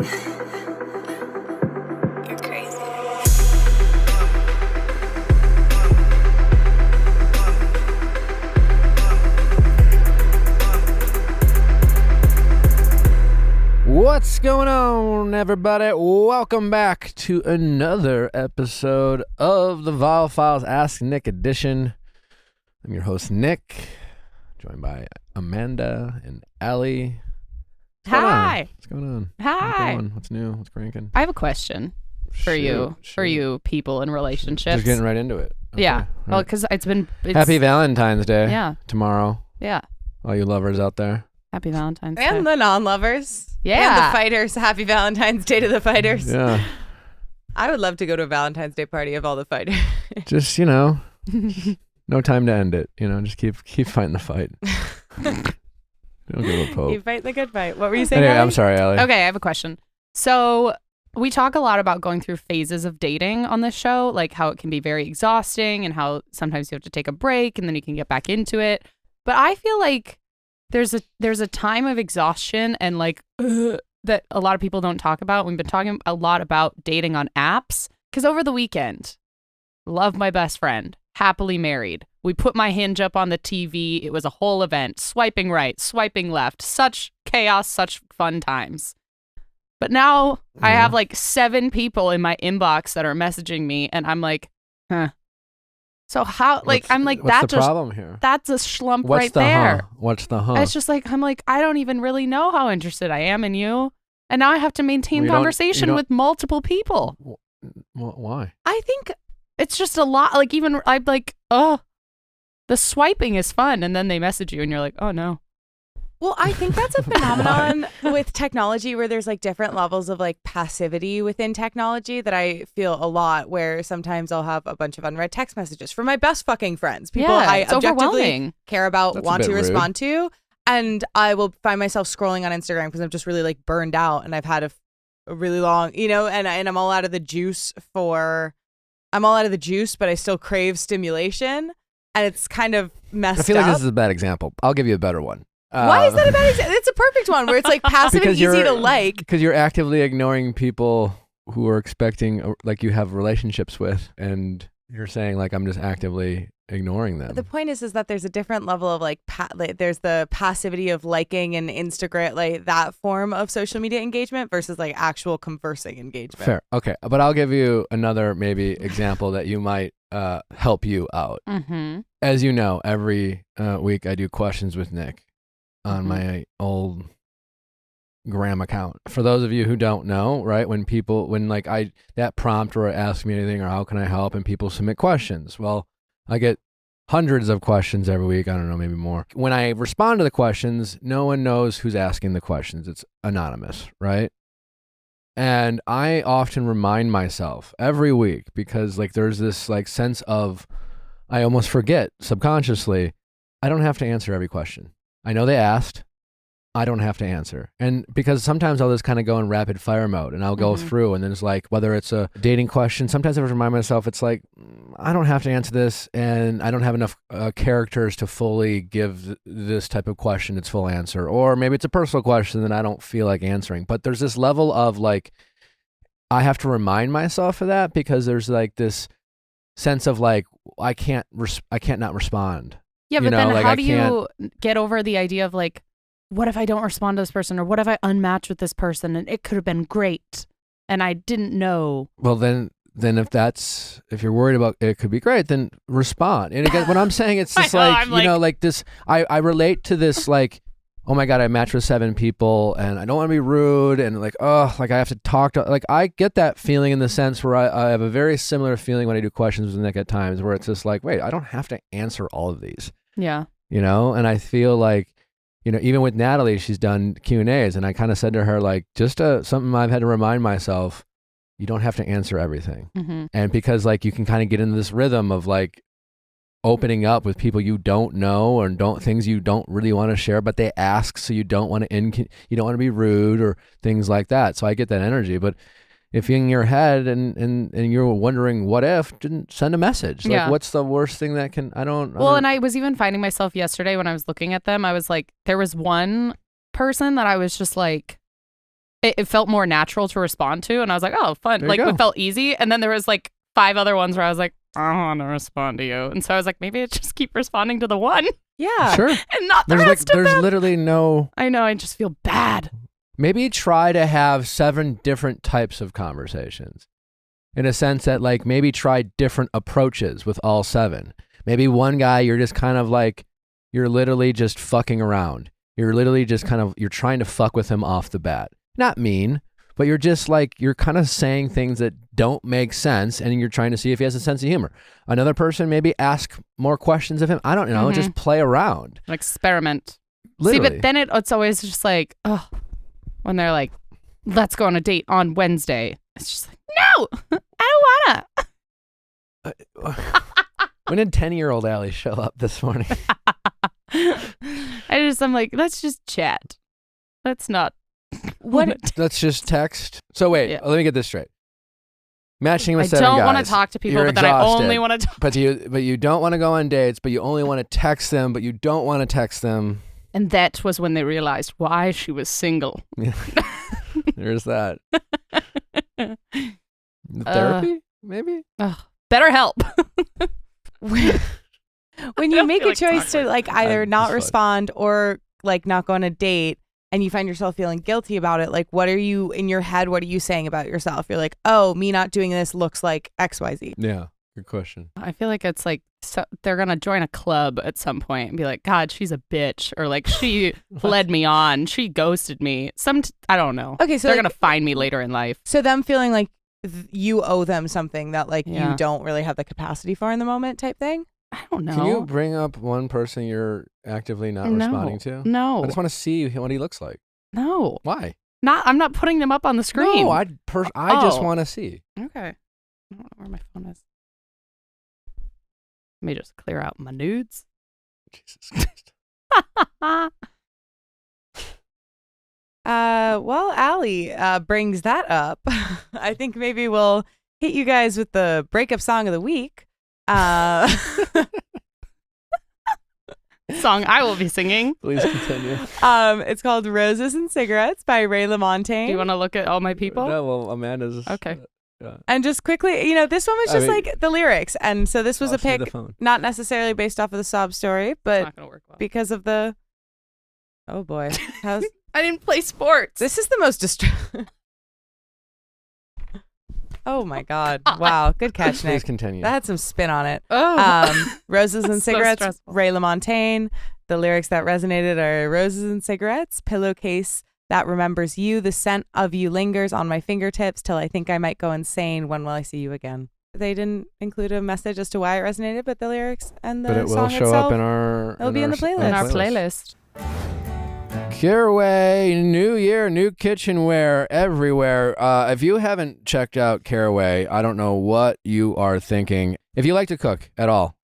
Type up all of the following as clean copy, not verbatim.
You're crazy. What's going on, everybody? Welcome back to another episode of the Viall Files Ask Nick edition. I'm your host, Nick, joined by Amanda and Allie. Hi. What's going on? Hi. What's new? What's cranking? I have a question for you people in relationships. Just getting right into it. Okay, Yeah. right. Well, because it's Happy Valentine's Day. Yeah. Tomorrow. Yeah. All you lovers out there. Happy Valentine's Day. And the non-lovers. Yeah. And the fighters. Happy Valentine's Day to the fighters. Yeah. I would love to go to a Valentine's Day party of all the fighters. Just, no time to end it. Just keep fighting the fight. Don't give a poke. You fight the good fight. What were you saying? Anyway, Allie? I'm sorry, Allie. Okay, I have a question. So we talk a lot about going through phases of dating on this show, like how it can be very exhausting and how sometimes you have to take a break and then you can get back into it. But I feel like there's a time of exhaustion and that a lot of people don't talk about. We've been talking a lot about dating on apps because over the weekend, love my best friend, happily married. We put my Hinge up on the TV. It was a whole event, swiping right, swiping left, such chaos, such fun times. But now I have 7 people in my inbox that are messaging me and I'm like, huh. So how, What's the problem here? That's a schlump What's right the there. Huh? What's the huh? It's just I'm like, I don't even really know how interested I am in you. And now I have to maintain Well, you conversation don't- with multiple people. Why? I think it's just a lot. I'm like, the swiping is fun. And then they message you and you're like, oh no. Well, I think that's a phenomenon with technology where there's different levels of passivity within technology that I feel a lot where sometimes I'll have a bunch of unread text messages from my best fucking friends. People Yeah, I it's objectively overwhelming. care about, That's a want bit to rude. respond to. And I will find myself scrolling on Instagram because I'm just really burned out and I've had a really long, and I'm all out of the juice but I still crave stimulation. And it's kind of messed up. I feel like this is a bad example. I'll give you a better one. Why is that a bad example? It's a perfect one where it's passive and easy to like. Because you're actively ignoring people who are expecting, you have relationships with, and you're saying, I'm just actively ignoring them. The point is that there's a different level of there's the passivity of liking and Instagram, that form of social media engagement versus actual conversing engagement. Fair. Okay. But I'll give you another maybe example that you might help you out. Mm-hmm. As you know, every week I do questions with Nick on my old Gram account. For those of you who don't know, right, when that prompt or ask me anything or how can I help and people submit questions. Well, I get hundreds of questions every week. I don't know, maybe more. When I respond to the questions, no one knows who's asking the questions. It's anonymous, right? And I often remind myself every week because there's this sense of I almost forget subconsciously. I don't have to answer every question. I know they asked. I don't have to answer. And because sometimes I'll just kind of go in rapid fire mode and I'll go through and then it's whether it's a dating question, sometimes I remind myself it's I don't have to answer this and I don't have enough characters to fully give this type of question its full answer. Or maybe it's a personal question that I don't feel like answering. But there's this level of I have to remind myself of that because there's this sense of I can't not respond. Yeah, but then how do you get over the idea of what if I don't respond to this person or what if I unmatch with this person and it could have been great and I didn't know? Well, then if you're worried about it could be great, then respond. And again, what I'm saying, it's just this, I relate to this oh my God, I matched with 7 people and I don't want to be rude and I have to talk to, I get that feeling in the sense where I have a very similar feeling when I do questions with Nick at times where it's just wait, I don't have to answer all of these. Yeah. And I feel even with Natalie, she's done Q&As and I kind of said to her, just something I've had to remind myself, you don't have to answer everything. Mm-hmm. And because you can kind of get into this rhythm of opening up with people you don't know or things you don't really want to share, but they ask, so you don't want to be rude or things like that. So I get that energy, but if you're in your head and you're wondering what if, didn't send a message. What's the worst thing that can, and I was even finding myself yesterday when I was looking at them, I was there was one person that I was just it felt more natural to respond to. And I was like, oh, fun. There you Like, go. it felt easy. And then there was like 5 other ones where I was like, I don't want to respond to you. And so I was like, maybe I just keep responding to the one Yeah. Sure. and not the There's rest of there's them. literally no. I know. I just feel bad. Maybe try to have 7 different types of conversations. In a sense that like maybe try different approaches with all 7. Maybe one guy you're just kind of like you're literally just fucking around. You're literally just kind of you're trying to fuck with him off the bat. Not mean, but you're just like you're kind of saying things that don't make sense and you're trying to see if he has a sense of humor. Another person maybe ask more questions of him. I don't know, just play around. An experiment. Literally. See, but then it's always just like, oh, when they're like, let's go on a date on Wednesday. It's just like, no, I don't wanna. When did 10-year-old Allie show up this morning? I'm like, let's just chat. Let's not. Let's just text. So wait, Yeah. let me get this straight. Matching with I 7 don't guys. want to talk to people, You're but then I exhausted. only want to talk. But you don't want to go on dates, but you only want to text them, but you don't want to text them. And that was when they realized why she was single. There's that. The therapy, maybe? Better help. When you don't make feel a like choice to talking. like either I'm not just respond or like not go on a date and you find yourself feeling guilty about it, like what are you in your head? What are you saying about yourself? You're like, oh, me not doing this looks like XYZ. Yeah, good question. I feel like it's like they're going to join a club at some point and be like, God, she's a bitch. Or like, she led me on. She ghosted me. I don't know. Okay, so they're like, going to find me later in life. so them feeling like you owe them something that like Yeah. you don't really have the capacity for in the moment type thing. I don't know. Can you bring up one person you're actively not No. responding to? No. I just want to see what he looks like. No. Why? I'm not putting them up on the screen. No, I just Oh. want to see. Okay. I don't know where my phone is. Let me just clear out my nudes. Jesus Christ. Well, Allie brings that up. I think maybe we'll hit you guys with the breakup song of the week. Song I will be singing. Please continue. It's called Roses and Cigarettes by Ray LaMontagne. Do you want to look at all my people? No, well, Amanda's. Okay. And just quickly, this one was I just mean- like the lyrics. And so this was I'll a see the pick, phone. not necessarily based off of the sob story, It's but not going to work well. because of the, oh boy. How's, I didn't play sports. this is the most Oh my God. Wow. Good catch, Please Nick. continue. That had some spin on it. Oh. Roses and So Cigarettes, stressful. Ray LaMontagne. The lyrics that resonated are Roses and Cigarettes, pillowcase that remembers you, the scent of you lingers on my fingertips till I think I might go insane. When will I see you again? They didn't include a message as to why it resonated, but the lyrics and the but it will song show itself. up in our. It'll be in the playlist. in our playlist. Caraway, new year, new kitchenware everywhere. If you haven't checked out Caraway, I don't know what you are thinking. If you like to cook at all,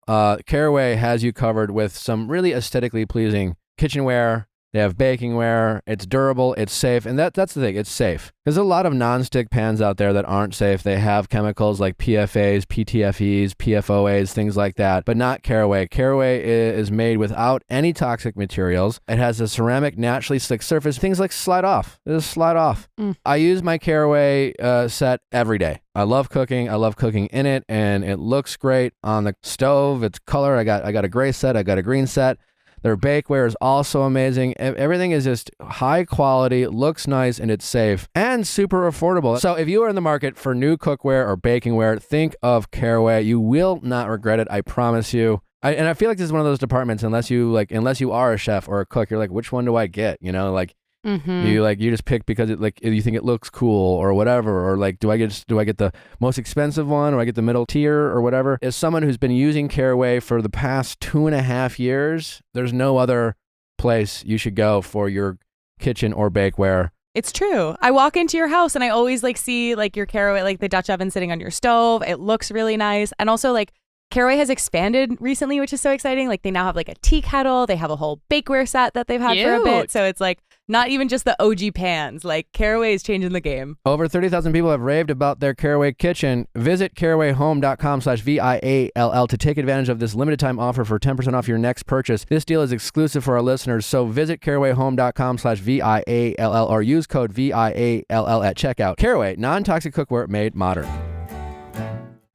Caraway has you covered with some really aesthetically pleasing kitchenware. They have bakingware. It's durable. It's safe. And that's the thing. It's safe. There's a lot of non-stick pans out there that aren't safe. They have chemicals like PFAs, PTFEs, PFOAs, things like that, but not Caraway. Caraway is made without any toxic materials. It has a ceramic, naturally slick surface. Things like slide off. They just slide off. I use my Caraway set every day. I love cooking. I love cooking in it, and it looks great on the stove. It's color. I got a gray set. I got a green set. Their bakeware is also amazing. Everything is just high quality, looks nice, and it's safe and super affordable. So if you are in the market for new cookware or bakingware, think of Caraway. You will not regret it. I promise you. And I feel like this is one of those departments, unless you are a chef or a cook, you're like, which one do I get? You just pick because you think it looks cool or whatever, or like, do I get the most expensive one, or I get the middle tier or whatever? As someone who's been using Caraway for the past 2.5 years, there's no other place you should go for your kitchen or bakeware. It's true. I walk into your house and I always see your Caraway, the Dutch oven sitting on your stove. It looks really nice. And also Caraway has expanded recently, which is so exciting. They now have a tea kettle. They have a whole bakeware set that they've had for a bit. Cute. So it's Not even just the OG pans. Like, Caraway is changing the game. Over 30,000 people have raved about their Caraway kitchen. Visit carawayhome.com/VIALL to take advantage of this limited time offer for 10% off your next purchase. This deal is exclusive for our listeners, so visit carawayhome.com/VIALL or use code VIALL at checkout. Caraway, non-toxic cookware made modern.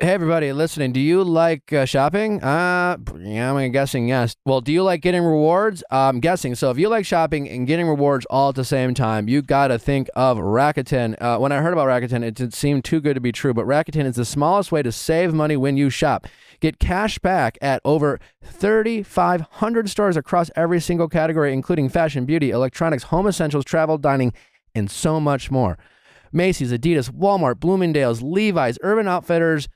Hey everybody listening, do you like shopping? Yeah, I'm guessing yes. Well, do you like getting rewards? I'm guessing. So if you like shopping and getting rewards all at the same time, you got to think of Rakuten. When I heard about Rakuten, it seemed too good to be true, but Rakuten is the smallest way to save money when you shop. Get cash back at over 3,500 stores across every single category, including fashion, beauty, electronics, home essentials, travel, dining, and so much more. Macy's, Adidas, Walmart, Bloomingdale's, Levi's, Urban Outfitters,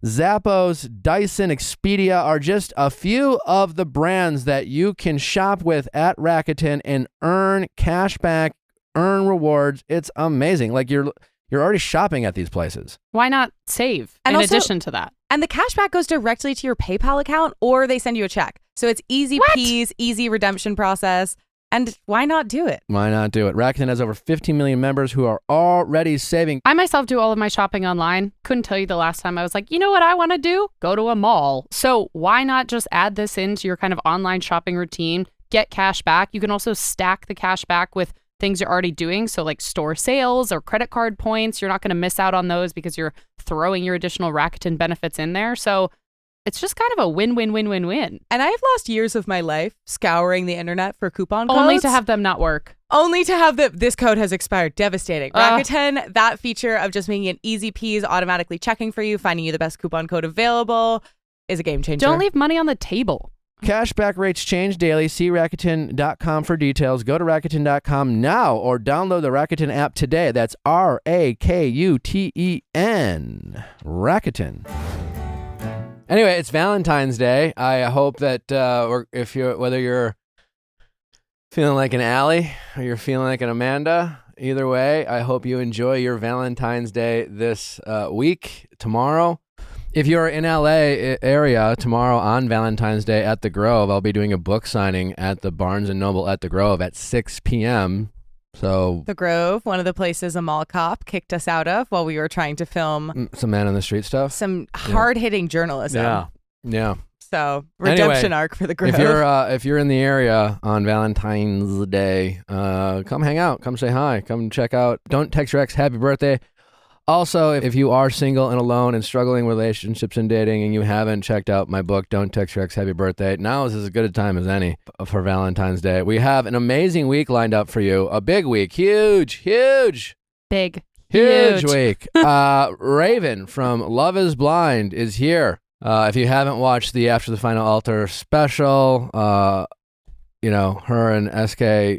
Zappos, Dyson, Expedia are just a few of the brands that you can shop with at Rakuten and earn cash back, earn rewards. It's amazing. Like you're already shopping at these places. Why not save And in also- addition to that? And the cash back goes directly to your PayPal account, or they send you a check. So it's easy peas, easy redemption process. And why not do it? Why not do it? Rakuten has over 15 million members who are already saving. I myself do all of my shopping online. Couldn't tell you the last time I was like, you know what I want to do? Go to a mall. So why not just add this into your kind of online shopping routine, get cash back? You can also stack the cash back with things you're already doing. So like store sales or credit card points. You're not going to miss out on those because you're throwing your additional Rakuten benefits in there. So it's just kind of a win-win-win-win-win. And I've lost years of my life scouring the internet for coupon codes. Only to have them not work. Only to have this code has expired. Devastating. Rakuten, that feature of just making it easy peas, automatically checking for you, finding you the best coupon code available is a game changer. Don't leave money on the table. Cashback rates change daily. See Rakuten.com for details. Go to Rakuten.com now or download the Rakuten app today. That's Rakuten. Rakuten. Anyway, it's Valentine's Day. I hope that whether you're feeling like an Allie or you're feeling like an Amanda, either way, I hope you enjoy your Valentine's Day this week, tomorrow. If you're in LA area tomorrow on Valentine's Day at the Grove, I'll be doing a book signing at the Barnes & Noble at the Grove at 6 p.m. So The Grove, one of the places a mall cop kicked us out of while we were trying to film some man on the street stuff. some hard-hitting journalism. Yeah. So redemption Anyway, arc for the Grove. If you're in the area on Valentine's Day, come hang out, come say hi, come check out. Don't text your ex happy birthday. Also, if you are single and alone and struggling with relationships and dating and you haven't checked out my book, Don't Text Your Ex Happy Birthday, now is as good a time as any for Valentine's Day. We have an amazing week lined up for you. A big week. Huge Big. week. Raven from Love is Blind is here. If you haven't watched the After the Final Altar special, her and SK,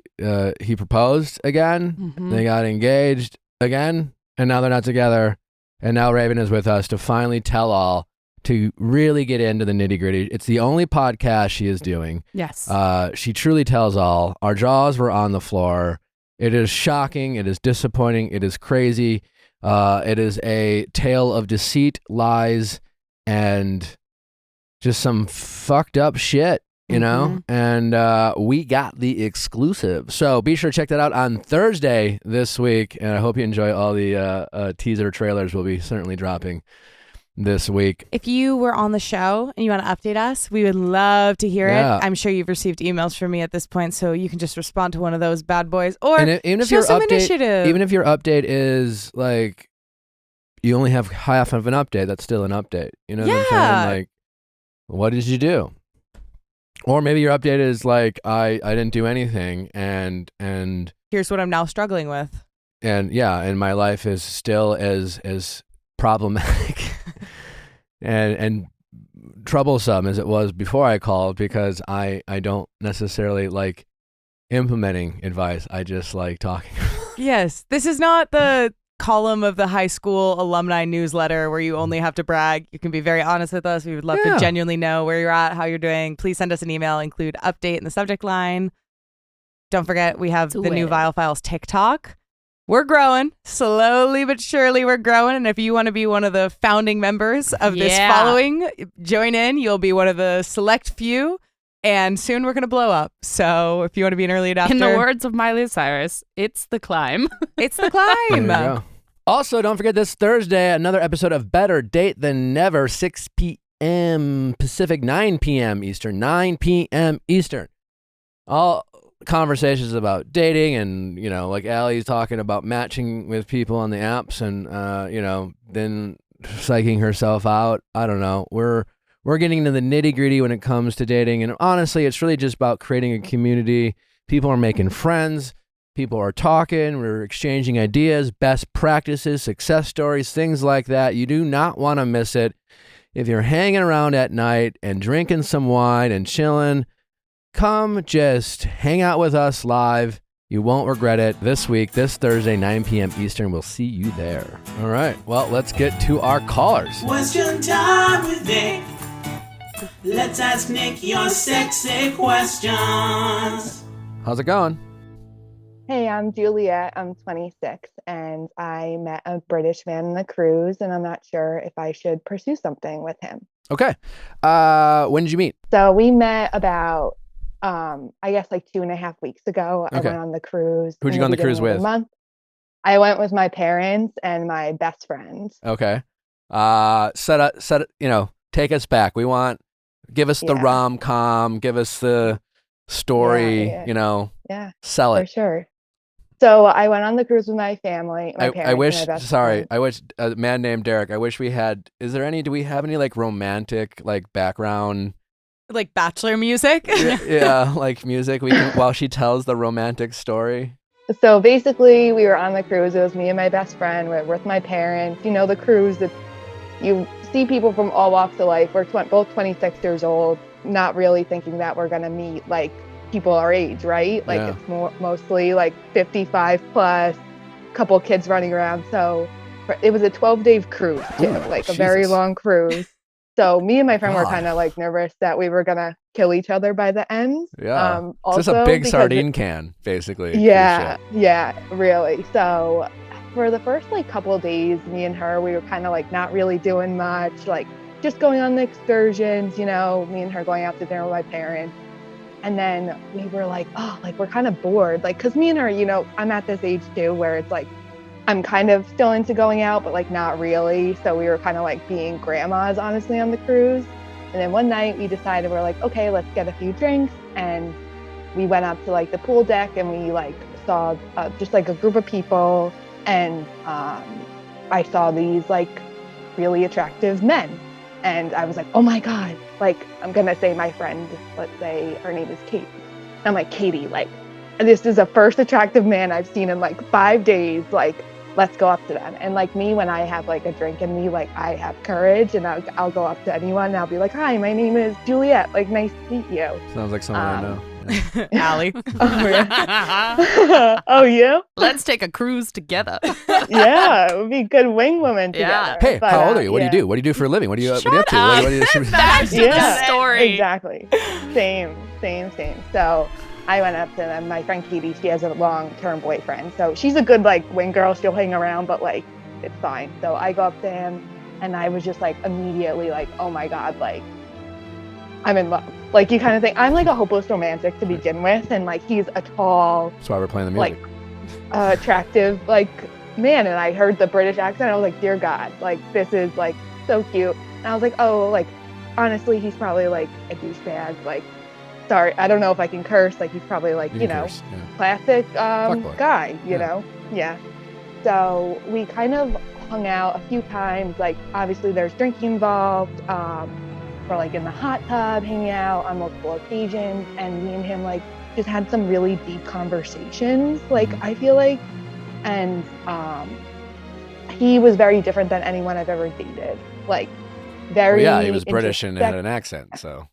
he proposed again. Mhm. They got engaged again. And now they're not together. And now Raven is with us to finally tell all, to really get into the nitty gritty. It's the only podcast she is doing. Yes. She truly tells all. Our jaws were on the floor. It is shocking. It is disappointing. It is crazy. It is a tale of deceit, lies, and just some fucked up shit. And we got the exclusive. So be sure to check that out on Thursday this week. And I hope you enjoy all the teaser trailers we'll be certainly dropping this week. If you were on the show and you want to update us, we would love to hear Yeah. it. I'm sure you've received emails from me at this point, so you can just respond to one of those bad boys or Even if show your some update, initiative. even if your update is like you only have half of an update, that's still an update. You know what I'm Yeah. saying? Like, what did you do? Or maybe your update is like, I didn't do anything and Here's what I'm now struggling with. and my life is still as problematic and troublesome as it was before I called, because I don't necessarily like implementing advice. I just like talking. Yes, this is not the column of the high school alumni newsletter where you only have to brag. You can be very honest with us. We would love Yeah. to genuinely know where you're at, how you're doing. Please send us an email, include update in the subject line. Don't forget, we have Do the new it. Viall Files TikTok. We're growing. Slowly but surely we're growing. And if you want to be one of the founding members of this Yeah. following, join in. You'll be one of the select few And soon we're going to blow up. So if you want to be an early adopter. In the words of Miley Cyrus, it's the climb. It's the There you climb. go. Also, don't forget this Thursday, another episode of Better Date Than Never, 6 p.m. Pacific, 9 p.m. Eastern, 9 p.m. Eastern. All conversations about dating and, like Allie's talking about matching with people on the apps and, then psyching herself out. I don't know. We're getting into the nitty-gritty when it comes to dating, and honestly, it's really just about creating a community. People are making friends. People are talking. We're exchanging ideas, best practices, success stories, things like that. You do not want to miss it. If you're hanging around at night and drinking some wine and chilling, come just hang out with us live. You won't regret it. This week, this Thursday, 9 p.m. Eastern. We'll see you there. All right. Well, let's get to our callers. Question time with Nick. Let's ask Nick your sexy questions. How's it going? Hey, I'm Juliet. I'm 26, and I met a British man on a cruise, and I'm not sure if I should pursue something with him. Okay. When did you meet? So we met about, I guess, like 2.5 weeks ago. I Okay. went on the cruise. Who'd you in go on the cruise beginning of with? month. I went with my parents and my best friend. Okay. Take us back. Give us the Yeah. rom-com, give us the story, Yeah, sell for it. sure. So I went on the cruise with my family, my parents, I wish, and my best sorry, friend. I wish, a man named Derek, I wish we had, do we have any like romantic, like background, Like bachelor music. yeah, like music while she tells the romantic story? So basically, we were on the cruise. It was me and my best friend. We were with my parents. The cruise, you see people from all walks of life. We're both 26 years old, not really thinking that we're going to meet like people our age, right? Like Yeah. it's mostly like 55 plus, couple kids running around. So it was a 12-day cruise too, Ooh, like a very Jesus. long cruise. So me and my friend were God. kind of like nervous that we were going to kill each other by the end. Yeah. It's just a Also big because sardine can, basically. for yeah, shit. yeah, really. So for the first like couple of days, me and her, we were kind of like not really doing much, like just going on the excursions, me and her going out to dinner with my parents. And then we were like, oh, like we're kind of bored. Like, cause me and her, I'm at this age too where it's like, I'm kind of still into going out, but like not really. So we were kind of like being grandmas, honestly, on the cruise. And then one night we decided we're like, okay, let's get a few drinks. And we went up to like the pool deck and we like saw just like a group of people. And I saw these like really attractive men. And I was like, oh my God, like I'm going to say my friend, let's say her name is Katie. And I'm like, Katie, like this is the first attractive man I've seen in like 5 days. Like, let's go up to them. And like me, when I have like a drink in me, like I have courage and I'll go up to anyone and I'll be like, hi, my name is Juliet. Like, nice to meet you. Sounds like someone I know. Yeah. Allie. Oh, you? Let's take a cruise together. Yeah, it would be good wing women together. Yeah. Hey, But, how old are you? What do you yeah. do? What do you do for a living? What are you up to? Shut up. What do you Back to Yeah. the story. Exactly. Same. So I went up to them. My friend Katie, she has a long-term boyfriend. So she's a good like wing girl. She'll hang around, but like it's fine. So I go up to him and I was just like immediately like, oh my God, like I'm in love. Like you kind of think I'm like a hopeless romantic to begin with. And like he's a tall, That's why we're playing the music. like attractive like man. And I heard the British accent. I was like, dear God, like this is like so cute. And I was like, oh, like honestly, he's probably like a douchebag. Like, sorry, I don't know if I can curse. Like he's probably like, You you can know, curse, yeah. classic Fuckboy. guy, you Yeah. know? Yeah. So we kind of hung out a few times. Like obviously there's drinking involved. We're like in the hot tub, hanging out on multiple occasions, and me and him like just had some really deep conversations. Like Mhm. I feel like, and he was very different than anyone I've ever dated. Like Well, very yeah, he was British and had introspect- an accent, so.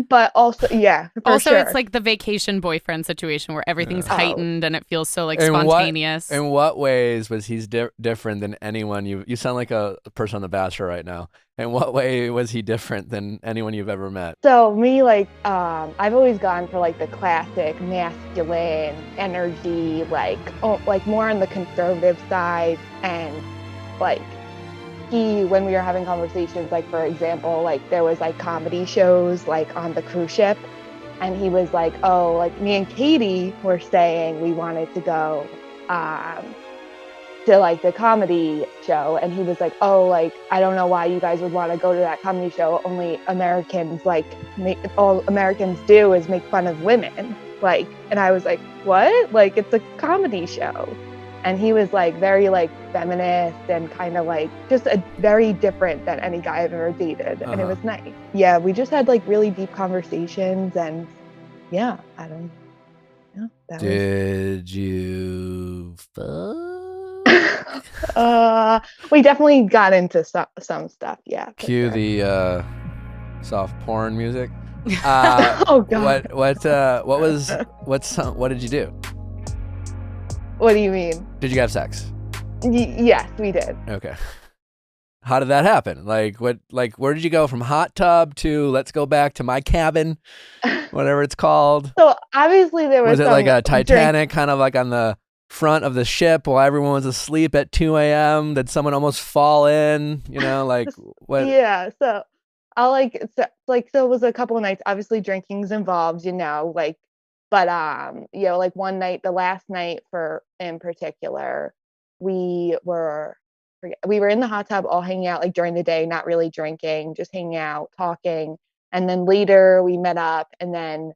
but also yeah. For Also, sure. it's like the vacation boyfriend situation where everything's Yeah. Oh. heightened and it feels so like In what- spontaneous. In what ways was he different than anyone you sound like a person on The Bachelor right now. In what way was he different than anyone you've ever met? So me, like, I've always gone for like the classic masculine energy, like more on the conservative side, and like when we were having conversations, like for example, like there was like comedy shows like on the cruise ship, And he was like, oh, like me and Katie were saying we wanted to go to like the comedy show. And he was like, oh, like, I don't know why you guys would want to go to that comedy show. Only Americans, like, all Americans do is make fun of women. Like, and I was like, what? Like, it's a comedy show. And he was like very like feminist and kind of like just a very different than any guy I've ever dated. And it was nice. Yeah, we just had like really deep conversations and yeah, I don't know. Did you fuck? We definitely got into some stuff, yeah. for Cue sure. the soft porn music. Oh god. What did you do? What do you mean? Did you have sex? Yes, we did. Okay. How did that happen? Like where did you go from hot tub to let's go back to my cabin, whatever it's called? So obviously there was it some like a Titanic drink- kind of like on the front of the ship while everyone was asleep at 2 a.m.? Did someone almost fall in? You know, like what? Yeah, so I'll so it was a couple of nights. Obviously drinking's involved, you know, like, but you know, like one night, the last night in particular, we were in the hot tub all hanging out like during the day, not really drinking, just hanging out, talking. And then later we met up and then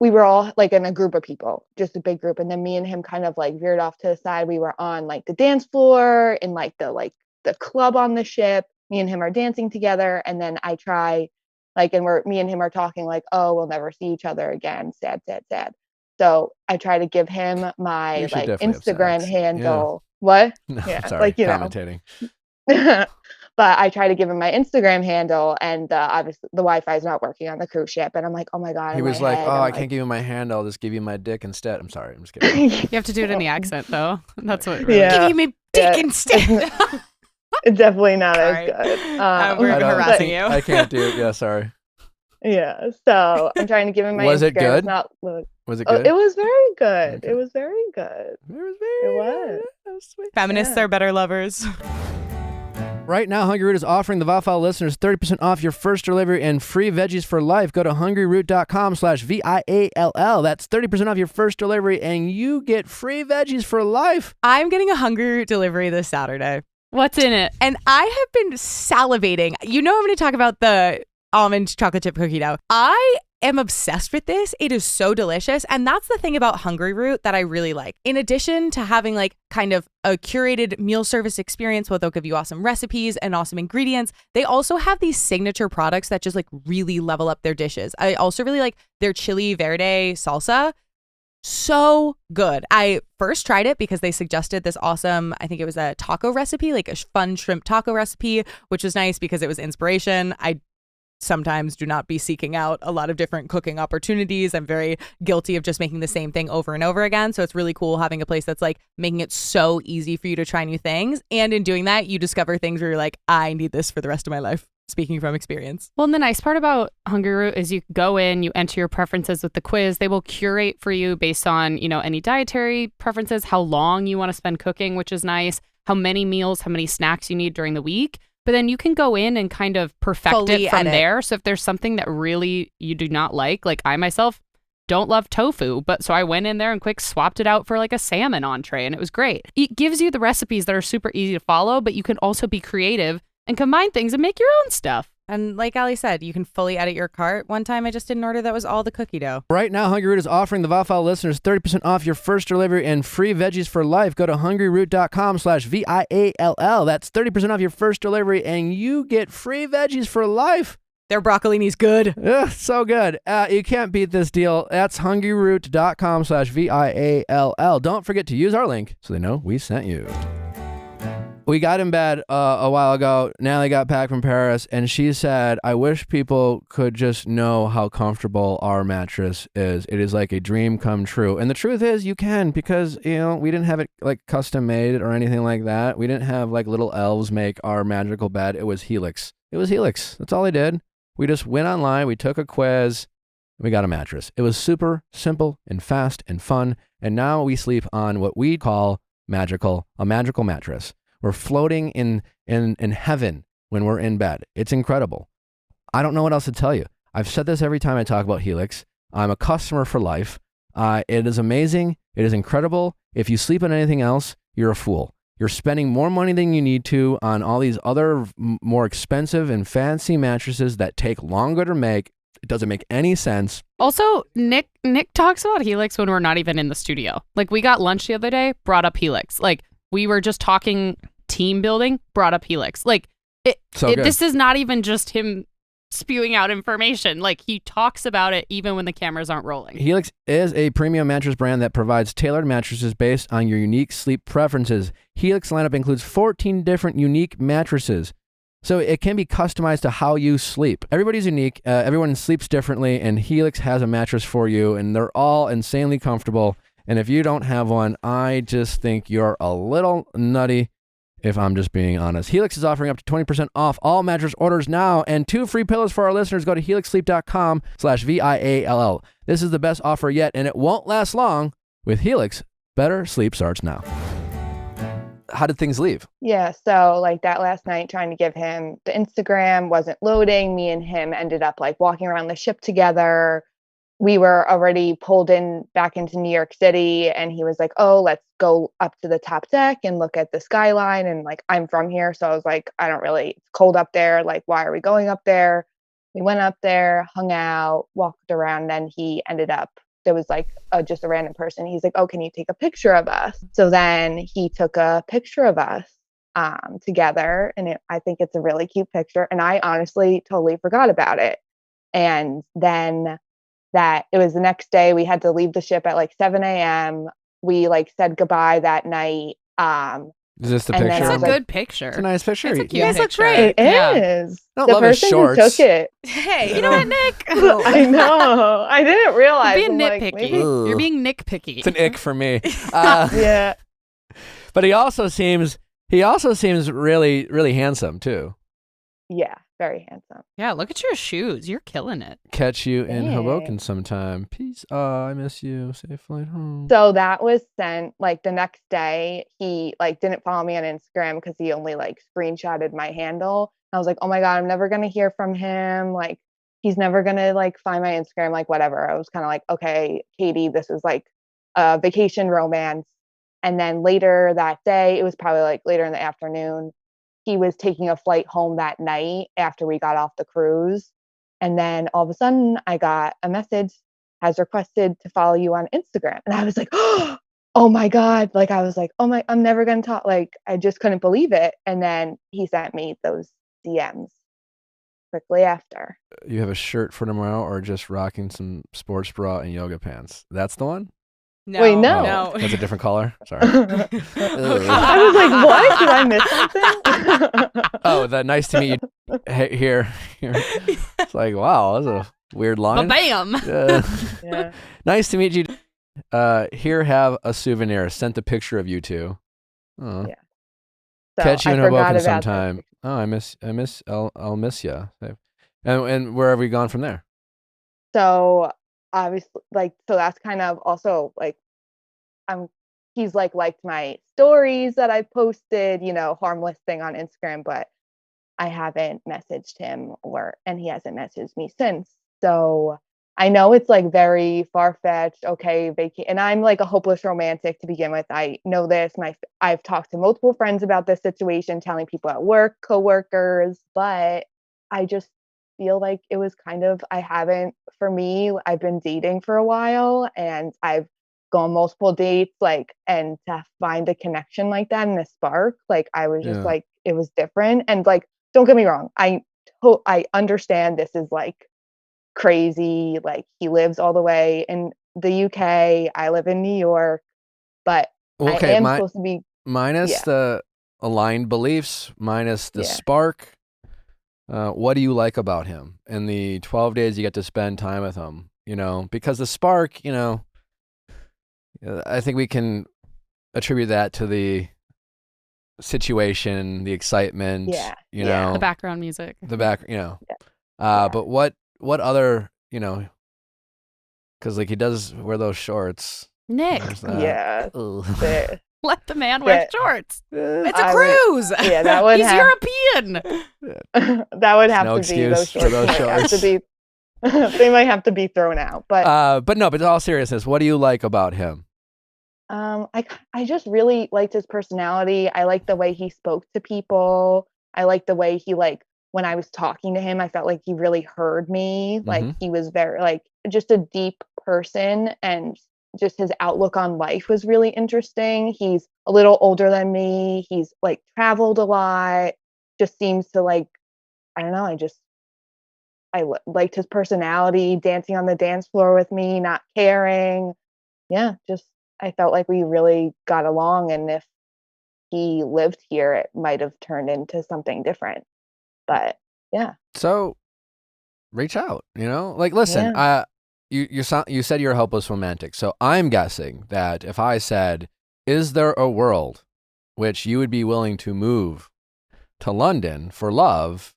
we were all like in a group of people, just a big group. And then me and him kind of like veered off to the side. We were on like the dance floor in like the club on the ship. Me and him are dancing together. And then I try like, and me and him are talking like, oh, we'll never see each other again. Sad, sad, sad. So I try to give him my You should like definitely have Instagram sex. handle. What? No, Yeah, sorry, like, you know. commentating. But I try to give him my Instagram handle, and obviously the Wi-Fi is not working on the cruise ship. And I'm like, oh my god. He in was my like, head, oh, I'm I like, can't give you my hand. I'll just give you my dick instead. I'm sorry. I'm just kidding. You have to do it in the accent, though. That's what really. Yeah. Give me dick Yeah. instead. It's definitely not Sorry. as good. We're I don't- harassing you. I can't do it. Yeah, sorry. Yeah. So I'm trying to give him my Was Instagram. it good? It's not, Was it oh, good? it was very good. Okay. It was very good. It was very It was. That was sweet. Feminists Yeah. are better lovers. Right now, Hungry Root is offering the Viall File listeners 30% off your first delivery and free veggies for life. Go to hungryroot.com/VIALL. That's 30% off your first delivery and you get free veggies for life. I'm getting a Hungry Root delivery this Saturday. What's in it? And I have been salivating. You know, I'm going to talk about the almond chocolate chip cookie dough. I am obsessed with this. It is so delicious. And that's the thing about Hungry Root that I really like. In addition to having like kind of a curated meal service experience where they'll give you awesome recipes and awesome ingredients, they also have these signature products that just like really level up their dishes. I also really like their chili verde salsa. So good. I first tried it because they suggested this awesome, I think it was a taco recipe, like a fun shrimp taco recipe, which was nice because it was inspiration. I sometimes do not be seeking out a lot of different cooking opportunities. I'm very guilty of just making the same thing over and over again. So it's really cool having a place that's like making it so easy for you to try new things. And in doing that, you discover things where you're like, I need this for the rest of my life. Speaking from experience. Well, and the nice part about Hungry Root is you go in, you enter your preferences with the quiz. They will curate for you based on, you know, any dietary preferences, how long you want to spend cooking, which is nice, how many meals, how many snacks you need during the week. But then you can go in and kind of perfect Fully it from edit. there. So if there's something that really you do not like I myself don't love tofu, but so I went in there and quick swapped it out for like a salmon entree and it was great. It gives you the recipes that are super easy to follow, but you can also be creative and combine things and make your own stuff. And like Ali said, you can fully edit your cart. One time I just did an order that was all the cookie dough. Right now, Hungry Root is offering the Viall File listeners 30% off your first delivery and free veggies for life. Go to hungryroot.com/VIALL. That's 30% off your first delivery and you get free veggies for life. Their broccolini's good. Ugh, so good. You can't beat this deal. That's hungryroot.com/VIALL. Don't forget to use our link so they know we sent you. We got in bed a while ago. Natalie got back from Paris, and she said, I wish people could just know how comfortable our mattress is. It is like a dream come true. And the truth is, you can, because, you know, we didn't have it like custom made or anything like that. We didn't have like little elves make our magical bed. It was Helix. It was Helix. That's all they did. We just went online, we took a quiz, we got a mattress. It was super simple and fast and fun. And now we sleep on what we call a magical mattress. We're floating in heaven when we're in bed. It's incredible. I don't know what else to tell you. I've said this every time I talk about Helix. I'm a customer for life. It is amazing. It is incredible. If you sleep on anything else, you're a fool. You're spending more money than you need to on all these other more expensive and fancy mattresses that take longer to make. It doesn't make any sense. Also, Nick talks about Helix when we're not even in the studio. Like, we got lunch the other day, brought up Helix. Like, we were just talking team building, brought up Helix. Like, this is not even just him spewing out information. Like, he talks about it even when the cameras aren't rolling. Helix is a premium mattress brand that provides tailored mattresses based on your unique sleep preferences. Helix lineup includes 14 different unique mattresses, so it can be customized to how you sleep. Everybody's unique. Everyone sleeps differently, and Helix has a mattress for you, and they're all insanely comfortable. And if you don't have one, I just think you're a little nutty, if I'm just being honest. Helix is offering up to 20% off all mattress orders now, and 2 free pillows for our listeners. Go to helixsleep.com/VIALL. This is the best offer yet, and it won't last long. With Helix, better sleep starts now. How did things leave? Yeah, so like that last night, trying to give him the Instagram wasn't loading. Me and him ended up like walking around the ship together. We were already pulled in back into New York City, and he was like, oh, let's go up to the top deck and look at the skyline. And like, I'm from here, so I was like, it's cold up there. Like, why are we going up there? We went up there, hung out, walked around, and he ended up, there was like just a random person. He's like, oh, can you take a picture of us? So then he took a picture of us together, and I think it's a really cute picture. And I honestly totally forgot about it. And then it was the next day, we had to leave the ship at like 7 a.m. We like said goodbye that night. Is this the And then picture? I It's was a like, good picture. It's a nice picture. It's a cute You guys look picture. great. It Yeah. is. Don't The love his person who shorts. took it. Hey, You know what, Nick? I know. I didn't realize. You're being I'm like, nitpicky. maybe- You're being nitpicky. It's an ick for me. Yeah. But he also seems really, really handsome too. Yeah. Very handsome. Yeah, look at your shoes. You're killing it. Catch you in Hoboken Thanks. sometime. Peace. I miss you. Safe flight home. So that was sent like the next day. He like didn't follow me on Instagram because he only like screenshotted my handle. I was like, oh my God, I'm never gonna hear from him. Like, he's never gonna like find my Instagram, like whatever. I was kind of like, okay, Katie, this is like a vacation romance. And then later that day, it was probably like later in the afternoon, he was taking a flight home that night after we got off the cruise. And then all of a sudden I got a message, has requested to follow you on Instagram. And I was like, oh my God. Like, I was like, I'm never going to talk. Like, I just couldn't believe it. And then he sent me those DMs quickly after. You have a shirt for tomorrow, or just rocking some sports bra and yoga pants? That's the one? No, Wait, no. no. That's a different color? Sorry. I was like, what? Did I miss something? Oh, that nice to meet you. Hey, here. It's like, wow, that's a weird line. Bam! Yeah. Nice to meet you. Here, have a souvenir. Sent a picture of you two. Oh. Yeah. So Catch you I in forgot Hoboken about that. sometime. Oh, I'll miss you. And where have we gone from there? So obviously, like, so that's kind of also like, he's like liked my stories that I posted, harmless thing on Instagram, but I haven't messaged him and he hasn't messaged me since. So I know it's like very far-fetched. Okay, and I'm like a hopeless romantic to begin with. I know this. I've talked to multiple friends about this situation, telling people at work, coworkers, but I just feel like it was kind of, for me, I've been dating for a while and I've gone multiple dates, like, and to find a connection like that and a spark, like, I was just like, it was different. And like, don't get me wrong, I understand this is like crazy, like he lives all the way in the UK, I live in New York, but Okay, I am supposed to be minus the aligned beliefs, minus the spark. What do you like about him in the 12 days you get to spend time with him? Because the spark, I think we can attribute that to the situation, the excitement, The background music. But what other, because like he does wear those shorts. Nick, yeah. the- let the man wear shorts. It's a cruise. Yeah, that would He's have, European. that would have No to be those excuse for shorts. those Might have to shorts. be They might have to be thrown out. But no, but in all seriousness, what do you like about him? I just really liked his personality. I liked the way he spoke to people. I liked the way he like when I was talking to him, I felt like he really heard me. Like he was very like just a deep person, and just his outlook on life was really interesting. He's a little older than me. He's like traveled a lot. Just seems to like I don't know, liked his personality, dancing on the dance floor with me, not caring. Yeah, just I felt like we really got along, and if he lived here, it might have turned into something different. But yeah, So reach out, like, listen, yeah. you said you're a hopeless romantic. So I'm guessing that if I said, is there a world which you would be willing to move to London for love,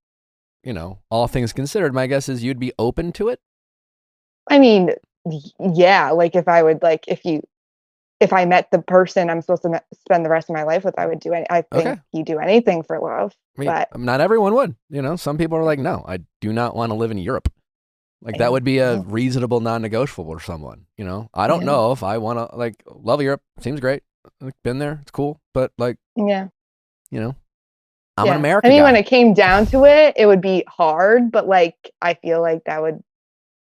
all things considered, my guess is you'd be open to it. I mean, yeah, like if I met the person I'm supposed to spend the rest of my life with, I would do I think Okay. you do anything for love. I mean, But not everyone would, some people are like, no, I do not want to live in Europe. Like that would be a reasonable non-negotiable for someone, I don't know if I want to like love Europe. Seems great. Like, been there. It's cool. But like, yeah. I'm an American I mean, guy. when it came down to it, it would be hard, but like I feel like that would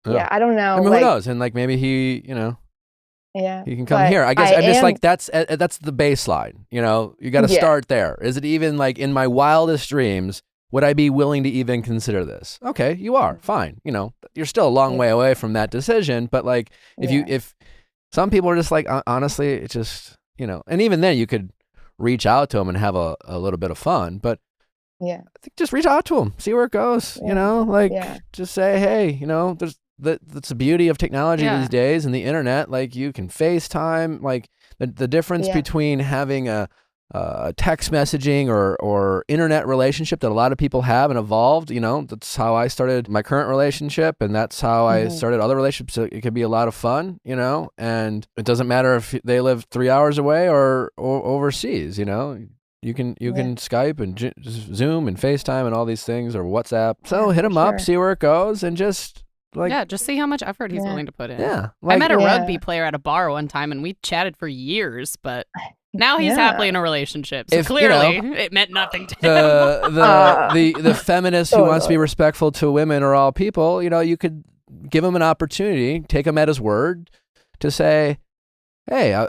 I don't know. I mean, like, who knows? And like maybe he, yeah, he can come here. I guess I'm just like that's the baseline. You got to start there. Is it even like in my wildest dreams? Would I be willing to even consider this? Okay, you are fine. You're still a long way away from that decision. But like, if some people are just like, honestly, it's just and even then you could reach out to them and have a little bit of fun. But yeah, I think just reach out to them, see where it goes. Just say, hey, there's. That's the beauty of technology these days and the internet. Like you can FaceTime. Like the difference between having a text messaging or internet relationship that a lot of people have and evolved. That's how I started my current relationship, and that's how I started other relationships. So it can be a lot of fun. And it doesn't matter if they live 3 hours away or overseas. You can Skype and Zoom and FaceTime and all these things, or WhatsApp. So hit them up, see where it goes, and just. Just see how much effort he's willing to put in. Yeah. I met a rugby player at a bar one time and we chatted for years, but now he's happily in a relationship. So clearly it meant nothing to him. The feminist who wants to be respectful to women or all people, you could give him an opportunity, take him at his word to say, hey,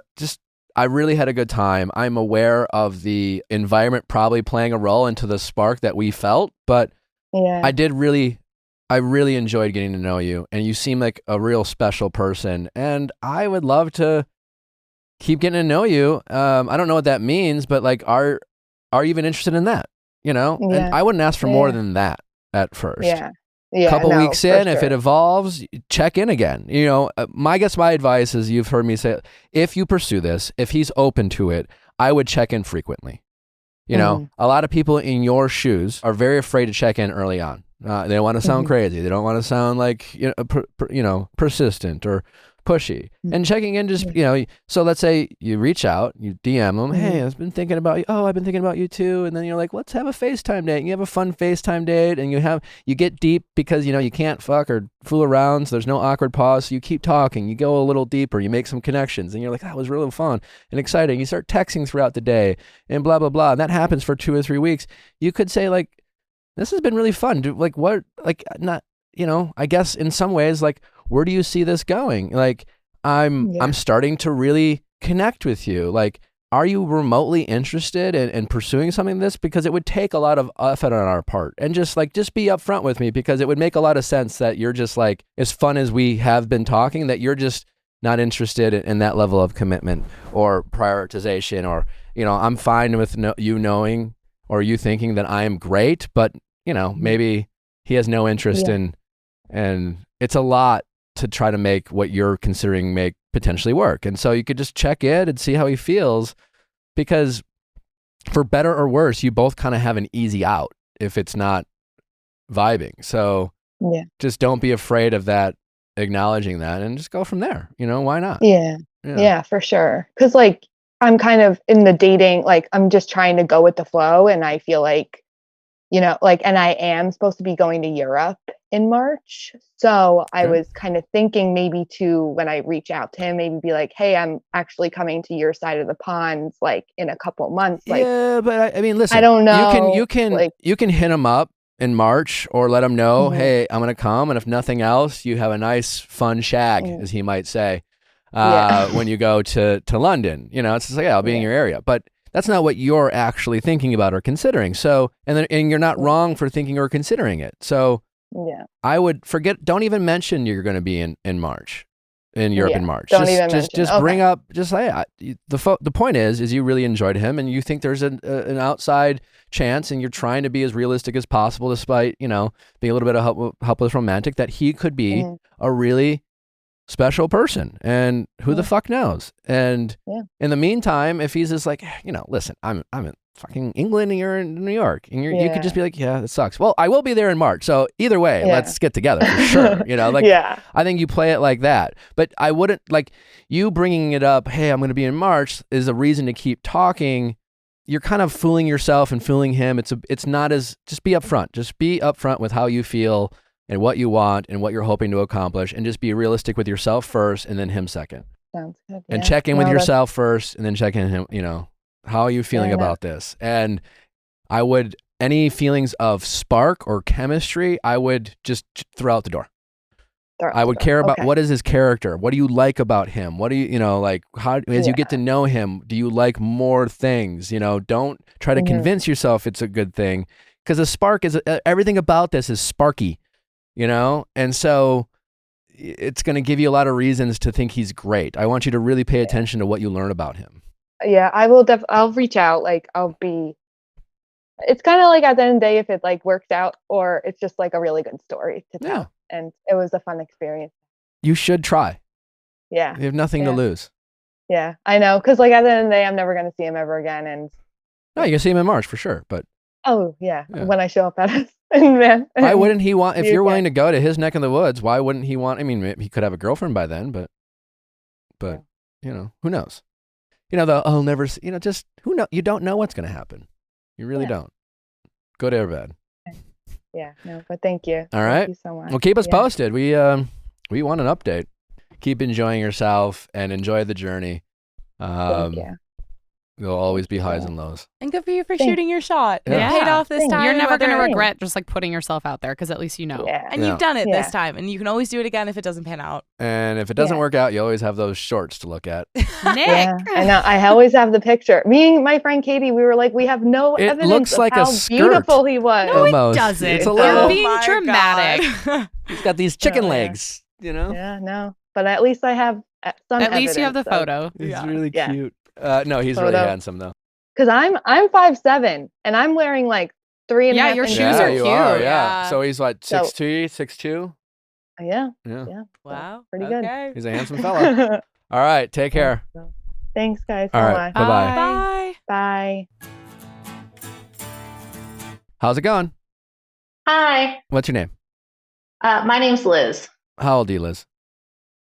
I really had a good time. I'm aware of the environment probably playing a role into the spark that we felt, but I really enjoyed getting to know you, and you seem like a real special person, and I would love to keep getting to know you. I don't know what that means, but like, are you even interested in that? And I wouldn't ask for more than that at first. Yeah. Couple weeks in, if it evolves, check in again. My advice is, you've heard me say, if you pursue this, if he's open to it, I would check in frequently. A lot of people in your shoes are very afraid to check in early on. They don't want to sound crazy. They don't want to sound like persistent or pushy. And checking in, just so let's say you reach out, you DM them, hey, I've been thinking about you. Oh, I've been thinking about you too. And then you're like, let's have a FaceTime date. And you have a fun FaceTime date, and you get deep because you can't fuck or fool around, so there's no awkward pause. So you keep talking, you go a little deeper, you make some connections, and you're like, that was really fun and exciting. You start texting throughout the day and blah blah blah. And that happens for 2 or 3 weeks. You could say like, this has been really fun. I guess in some ways, like, where do you see this going? Like, I'm starting to really connect with you. Like, are you remotely interested in pursuing something like this? Because it would take a lot of effort on our part, and just be upfront with me, because it would make a lot of sense that you're just like, as fun as we have been talking, that you're just not interested in that level of commitment or prioritization, or, I'm fine with you knowing, or you thinking that I am great, but maybe he has no interest in, and it's a lot to try to make what you're considering make potentially work. And so you could just check in and see how he feels, because for better or worse, you both kind of have an easy out if it's not vibing. So just don't be afraid of that, acknowledging that, and just go from there. Why not? Yeah, for sure. Because like, I'm kind of in the dating, like, I'm just trying to go with the flow, and I feel like, and I am supposed to be going to Europe in March. So I Okay. was kind of thinking maybe to, when I reach out to him, maybe be like, hey, I'm actually coming to your side of the pond like in a couple months. Like, Yeah, but I mean, listen, I don't know. you can like, you can hit him up in March or let him know, Mhm. hey, I'm gonna come, and if nothing else, you have a nice fun shag, Mm. as he might say, Yeah. when you go to London. You know, it's just like, yeah, I'll be in Yeah. your area, but that's not what you're actually thinking about or considering. So, and you're not Yeah. wrong for thinking or considering it. So, Yeah. I would forget. Don't even mention you're going to be in March, in Europe in Yeah, March. don't just even just mention. just bring Okay. up. Just say the point is you really enjoyed him and you think there's an outside chance and you're trying to be as realistic as possible, despite being a little bit of helpless romantic, that he could be Mhm. a really special person, and who the Yeah. fuck knows. And Yeah. in the meantime, if he's just like, listen, I'm in fucking England and you're in New York, and you could just be like, yeah, it sucks. Well, I will be there in March, so either way, Yeah. let's get together for sure. Like, Yeah. I think you play it like that. But I wouldn't, like, you bringing it up, hey, I'm going to be in March, is a reason to keep talking. You're kind of fooling yourself and fooling him. It's not as, just be upfront. Just be upfront with how you feel and what you want and what you're hoping to accomplish, and just be realistic with yourself first and then him second. Sounds good. And Yeah. check in with No, that's- yourself first and then check in him, how are you feeling Fair enough. about this? And I would, any feelings of spark or chemistry, I would just throw out the door. Start I with would the- care about okay. what is his character? What do you like about him? What do you, like, how, as you get to know him, do you like more things? Don't try to Mhm. convince yourself it's a good thing, because a spark is, everything about this is sparky, and so it's going to give you a lot of reasons to think he's great. I want you to really pay attention to what you learn about him. Yeah, I will I'll reach out. Like, it's kind of like at the end of the day, if it like works out, or it's just like a really good story to tell. Yeah. And it was a fun experience. You should try. Yeah. You have nothing to Yeah. lose. Yeah, I know. Cause like at the end of the day, I'm never going to see him ever again. And No, you can see him in March for sure, but yeah, Yeah. when I show up at us. And then, why wouldn't he want, if You you're willing can. to go to his neck of the woods, why wouldn't he want, I mean, he could have a girlfriend by then, but who knows? I'll never see, just, you don't know what's going to happen. You really Yeah. don't. Go to bed. Yeah, no, but thank you. All right. Thank you so much. Well, keep us Yeah. posted. We want an update. Keep enjoying yourself and enjoy the journey. Thank you. There'll always be highs Yeah. and lows. And good for you for Thanks. shooting your shot. It Yeah. paid off this Thanks. time. You're never going to whether- regret just like putting yourself out there, because at least you know. Yeah. And Yeah. you've done it Yeah. this time, and you can always do it again if it doesn't pan out. And if it doesn't Yeah. work out, you always have those shorts to look at. Nick. Yeah, I know. I always have the picture. Me and my friend Katie, we were like, we have no It evidence looks of like a how skirt. beautiful he was. No, it Almost. doesn't. It's a You're little. being my dramatic. God. He's got these chicken Oh, yeah. legs. Yeah, no. But at least I have some At least you have the evidence of- photo. He's Yeah. really Yeah. cute. No, he's really Photo. handsome though. Cause I'm 5'7" and I'm wearing like 3.5 Yeah, your inches. shoes yeah, are you cute. are. Yeah. Yeah. So he's what, So- 6'2", 6'2"? Yeah, Yeah. yeah. Wow. Pretty good. Okay. He's a handsome fella. All right. Take care. Thanks, guys, so All right. much. Bye-bye. Bye. Bye. How's it going? Hi, What's your name? my name's Liz. How old are you, Liz?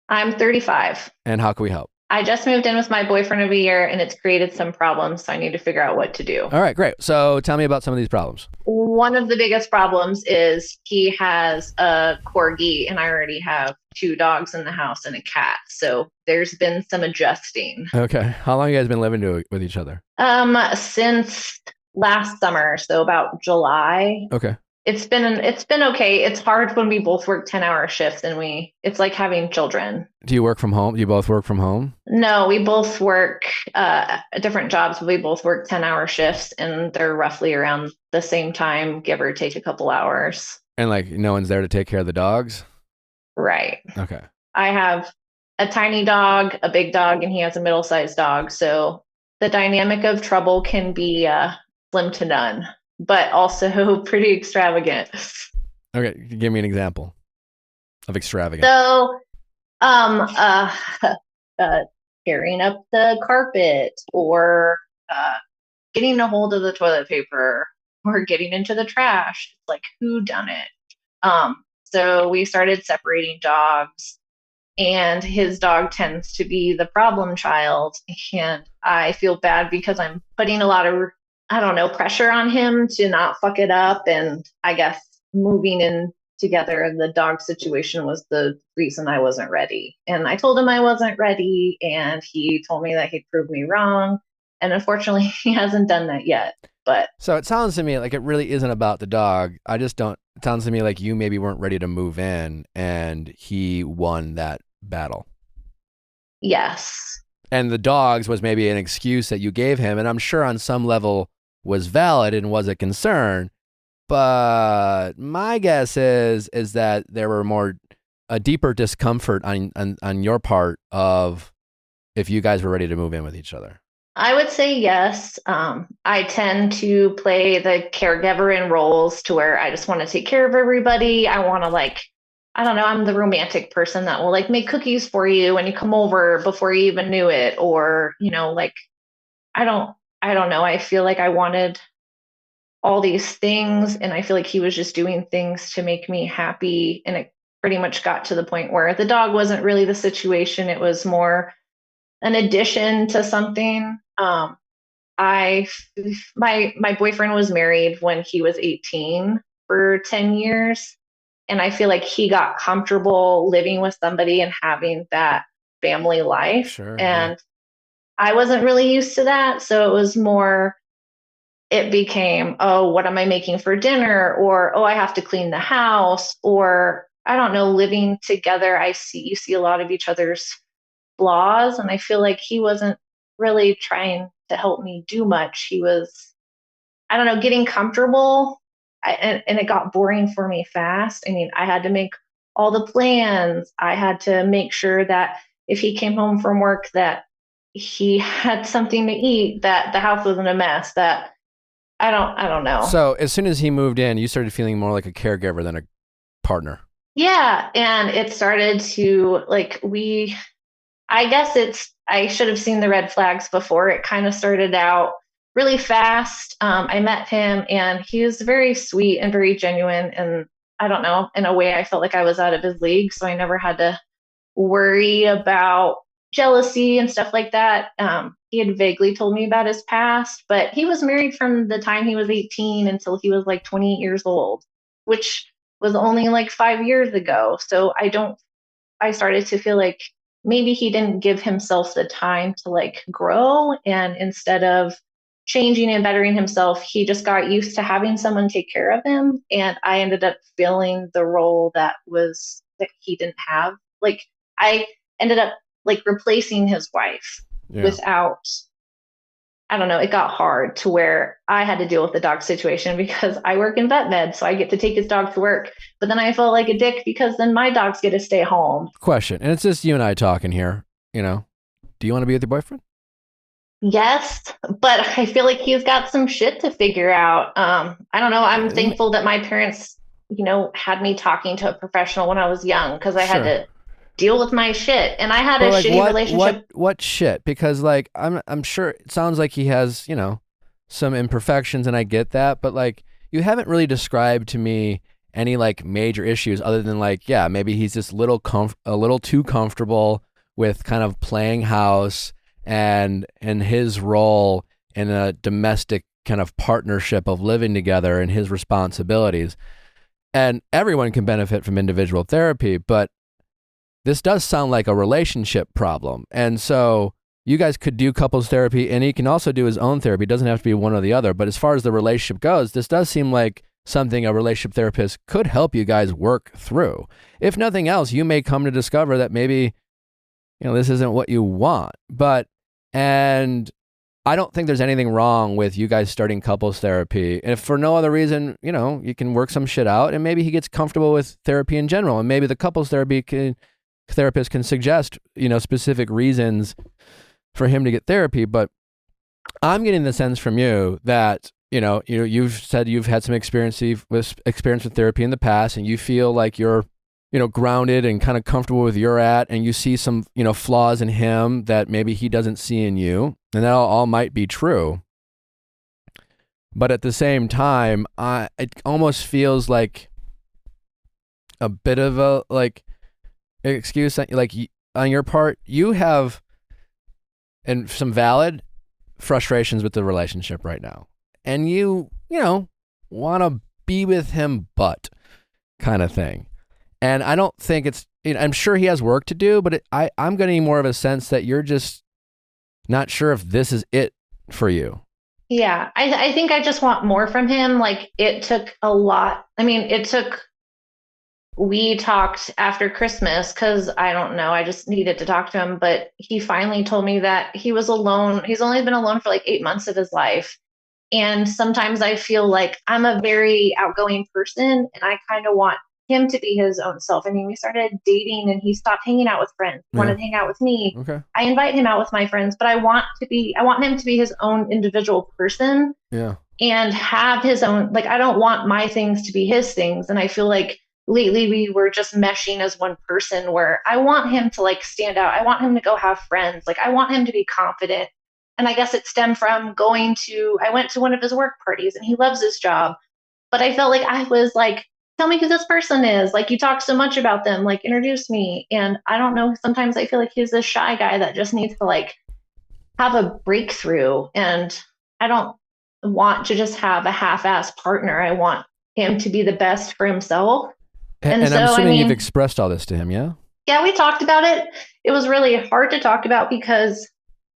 I'm 35. And how can we help? I just moved in with my boyfriend of a year and it's created some problems, so I need to figure out what to do. All right, great. So tell me about some of these problems. One of the biggest problems is he has a corgi and I already have 2 dogs in the house and a cat. So there's been some adjusting. Okay. How long have you guys been living with each other? Since last summer, so about July. Okay. It's been okay. It's hard when we both work 10-hour shifts and it's like having children. Do you work from home? Do you both work from home? No, we both work different jobs, but we both work 10-hour shifts and they're roughly around the same time, give or take a couple hours. And like no one's there to take care of the dogs? Right. Okay. I have a tiny dog, a big dog, and he has a middle-sized dog. So the dynamic of trouble can be slim to none, but also pretty extravagant. Okay. Give me an example of extravagant. So, tearing up the carpet or getting a hold of the toilet paper or getting into the trash. It's like, who done it? So we started separating dogs, and his dog tends to be the problem child. And I feel bad because I'm putting a lot of, I don't know, pressure on him to not fuck it up. And I guess moving in together, and the dog situation was the reason I wasn't ready. And I told him I wasn't ready, and he told me that he'd prove me wrong. And unfortunately, he hasn't done that yet. But So it sounds to me like it really isn't about the dog. I just don't. It sounds to me like you maybe weren't ready to move in, and he won that battle. yes. And the dogs was maybe an excuse that you gave him, and I'm sure on some level was valid and was a concern. But my guess is that there were a deeper discomfort on your part of if you guys were ready to move in with each other. I would say yes. I tend to play the caregiver in roles to where I just want to take care of everybody. I want to I don't know, I'm the romantic person that will make cookies for you when you come over before you even knew it. Or, I don't know. I feel like I wanted all these things, and I feel like he was just doing things to make me happy. And it pretty much got to the point where the dog wasn't really the situation. It was more an addition to something. My boyfriend was married when he was 18 for 10 years. And I feel like he got comfortable living with somebody and having that family life. Sure. And I wasn't really used to that. So it was more, it became, oh, what am I making for dinner? Or, oh, I have to clean the house. Or I don't know, living together, you see a lot of each other's flaws. And I feel like he wasn't really trying to help me do much. He was, I don't know, getting comfortable. And it got boring for me fast. I mean, I had to make all the plans. I had to make sure that if he came home from work, that he had something to eat, that the house wasn't a mess, that I don't know. So as soon as he moved in, you started feeling more like a caregiver than a partner. Yeah. And it started to I should have seen the red flags before. It kind of started out really fast. I met him, and he was very sweet and very genuine. And I don't know, in a way, I felt like I was out of his league. So I never had to worry about jealousy and stuff like that. He had vaguely told me about his past, but he was married from the time he was 18 until he was 28 years old, which was only 5 years ago. So I started to feel like maybe he didn't give himself the time to grow. And instead of changing and bettering himself, he just got used to having someone take care of him. And I ended up filling the role that he didn't have. I ended up replacing his wife without, I don't know, it got hard to where I had to deal with the dog situation because I work in vet med, so I get to take his dog to work. But then I felt like a dick because then my dogs get to stay home. Question, and it's just you and I talking here, do you want to be with your boyfriend? Yes, but I feel like he's got some shit to figure out. I don't know. I'm thankful that my parents, had me talking to a professional when I was young because I had to deal with my shit, and I had a shitty relationship. What shit? Because I'm sure it sounds like he has some imperfections, and I get that, but you haven't really described to me any major issues other than maybe he's just a little too comfortable with kind of playing house and his role in a domestic kind of partnership of living together and his responsibilities. And everyone can benefit from individual therapy, but this does sound like a relationship problem. And so you guys could do couples therapy, and he can also do his own therapy. It doesn't have to be one or the other. But as far as the relationship goes, this does seem like something a relationship therapist could help you guys work through. If nothing else, you may come to discover that maybe, this isn't what you want. And I don't think there's anything wrong with you guys starting couples therapy. And if for no other reason, you can work some shit out, and maybe he gets comfortable with therapy in general. And maybe the couples therapist can suggest, specific reasons for him to get therapy. But I'm getting the sense from you that, you've said you've had some experience with therapy in the past, and you feel like you're, grounded and kind of comfortable with where you're at, and you see some, flaws in him that maybe he doesn't see in you. And that all might be true. But at the same time, it almost feels like a bit of a, excuse, on your part, you have and some valid frustrations with the relationship right now. And you want to be with him, but kind of thing. And I don't think it's, I'm sure he has work to do, but I'm getting more of a sense that you're just not sure if this is it for you. Yeah, I think I just want more from him. Like it took a lot. I mean, we talked after Christmas because I don't know, I just needed to talk to him. But he finally told me that he was alone. He's only been alone for like 8 months of his life. And sometimes I feel like I'm a very outgoing person and I kind of want him to be his own self. I mean, we started dating and he stopped hanging out with friends. He wanted to hang out with me. Okay. I invite him out with my friends, but I want him to be his own individual person. Yeah. And have his own, like, I don't want my things to be his things. And I feel like lately we were just meshing as one person where I want him to like stand out. I want him to go have friends. Like I want him to be confident. And I guess it stemmed from I went to one of his work parties and he loves his job. But I felt like I was like, tell me who this person is. Like you talk so much about them, like introduce me. And I don't know, sometimes I feel like he's this shy guy that just needs to like have a breakthrough. And I don't want to just have a half-assed partner. I want him to be the best for himself. And so, I'm assuming you've expressed all this to him, yeah? Yeah, we talked about it. It was really hard to talk about because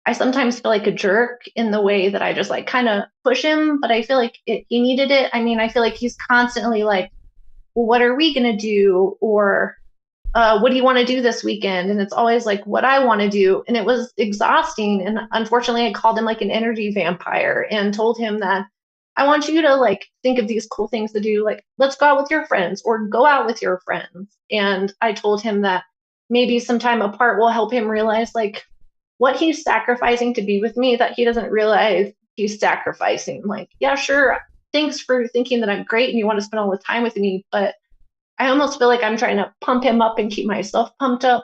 I sometimes feel like a jerk in the way that I just like kind of push him, but I feel like he needed it. I mean, I feel like he's constantly like, well, what are we going to do? Or what do you want to do this weekend? And it's always like what I want to do. And it was exhausting. And unfortunately, I called him like an energy vampire and told him that I want you to like think of these cool things to do. Like, let's go out with your friends or go out with your friends. And I told him that maybe some time apart will help him realize like what he's sacrificing to be with me that he doesn't realize he's sacrificing. Like, yeah, sure. Thanks for thinking that I'm great and you want to spend all the time with me. But I almost feel like I'm trying to pump him up and keep myself pumped up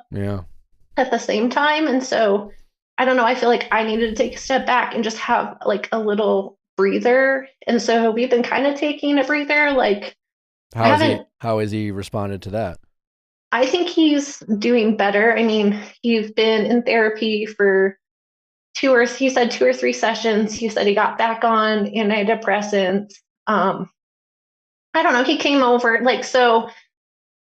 at the same time. And so I don't know. I feel like I needed to take a step back and just have like a little breather. And so we've been kind of taking a breather. Like, how has he responded to that? I think he's doing better. I mean, he's been in therapy for 2 or 3 sessions. He said he got back on antidepressants. I don't know. He came over so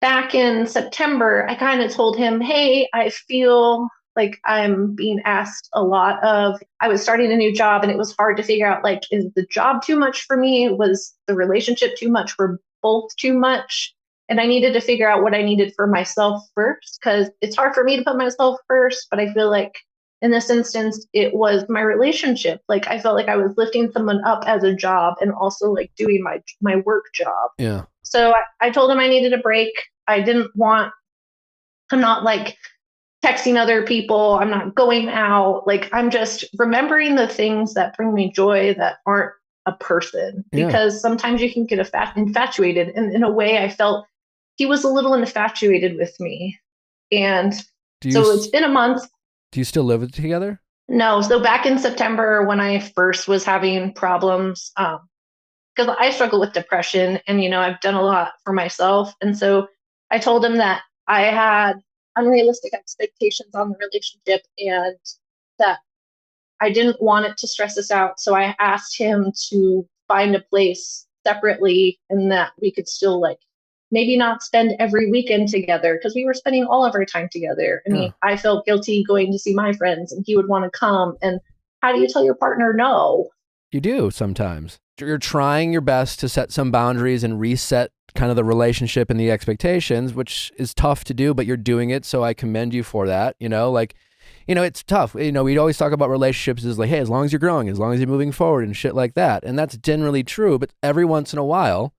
back in September, I kind of told him, hey, I feel like I'm being asked a lot of, I was starting a new job and it was hard to figure out, like, is the job too much for me? Was the relationship too much? Were both too much? And I needed to figure out what I needed for myself first, because it's hard for me to put myself first. But I feel like in this instance, it was my relationship. Like I felt like I was lifting someone up as a job and also like doing my work job. Yeah. So I told him I needed a break. I'm not like texting other people. I'm not going out. Like I'm just remembering the things that bring me joy that aren't a person, because sometimes you can get infatuated. And in a way I felt he was a little infatuated with me. And so it's been a month. Do you still live together? No. So back in September when I first was having problems, because I struggle with depression and, I've done a lot for myself. And so I told him that I had unrealistic expectations on the relationship and that I didn't want it to stress us out. So I asked him to find a place separately and that we could still maybe not spend every weekend together, because we were spending all of our time together. I mean, I felt guilty going to see my friends and he would want to come. And how do you tell your partner no? You do sometimes. You're trying your best to set some boundaries and reset kind of the relationship and the expectations, which is tough to do, but you're doing it. So I commend you for that. It's tough. We always talk about relationships as like, hey, as long as you're growing, as long as you're moving forward and shit like that. And that's generally true. But every once in a while,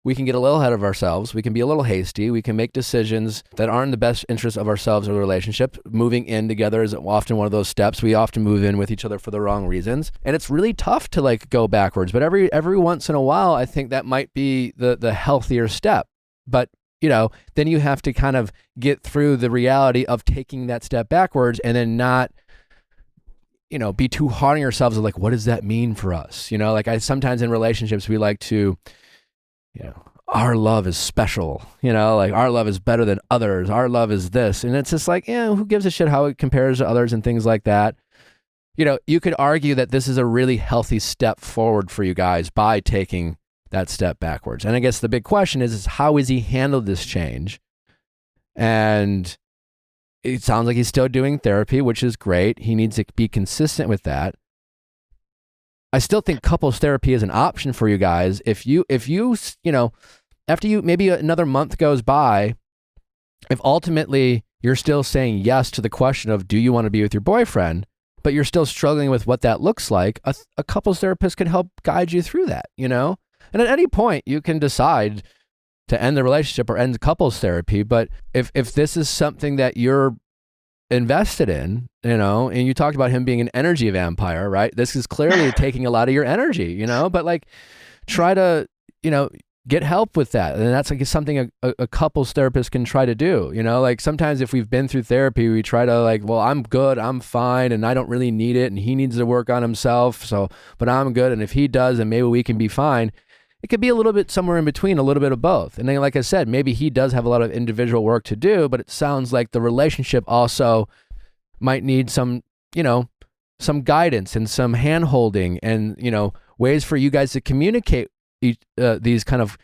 we can get a little ahead of ourselves. We can be a little hasty. We can make decisions that aren't in the best interest of ourselves or the relationship. Moving in together is often one of those steps. We often move in with each other for the wrong reasons. And it's really tough to go backwards. But every once in a while, I think that might be the healthier step. But, then you have to kind of get through the reality of taking that step backwards and then not, be too hard on yourselves of what does that mean for us? Sometimes in relationships, we like to, our love is special, our love is better than others. Our love is this. And it's just who gives a shit how it compares to others and things like that. You could argue that this is a really healthy step forward for you guys by taking that step backwards. And I guess the big question is how has he handled this change? And it sounds like he's still doing therapy, which is great. He needs to be consistent with that. I still think couples therapy is an option for you guys. If you after you, maybe another month goes by, if ultimately you're still saying yes to the question of, do you want to be with your boyfriend, but you're still struggling with what that looks like, a couples therapist can help guide you through that, And at any point you can decide to end the relationship or end couples therapy. But if this is something that you're invested in, and you talked about him being an energy vampire, right? This is clearly taking a lot of your energy, but like try to, get help with that. And that's like something a couples therapist can try to do, like sometimes if we've been through therapy, we try to like, well, I'm good, I'm fine, and I don't really need it. And he needs to work on himself. But I'm good. And if he does, then maybe we can be fine. It could be a little bit somewhere in between, a little bit of both. And then, like I said, maybe he does have a lot of individual work to do, but it sounds like the relationship also might need some guidance and some hand-holding and, ways for you guys to communicate these kind of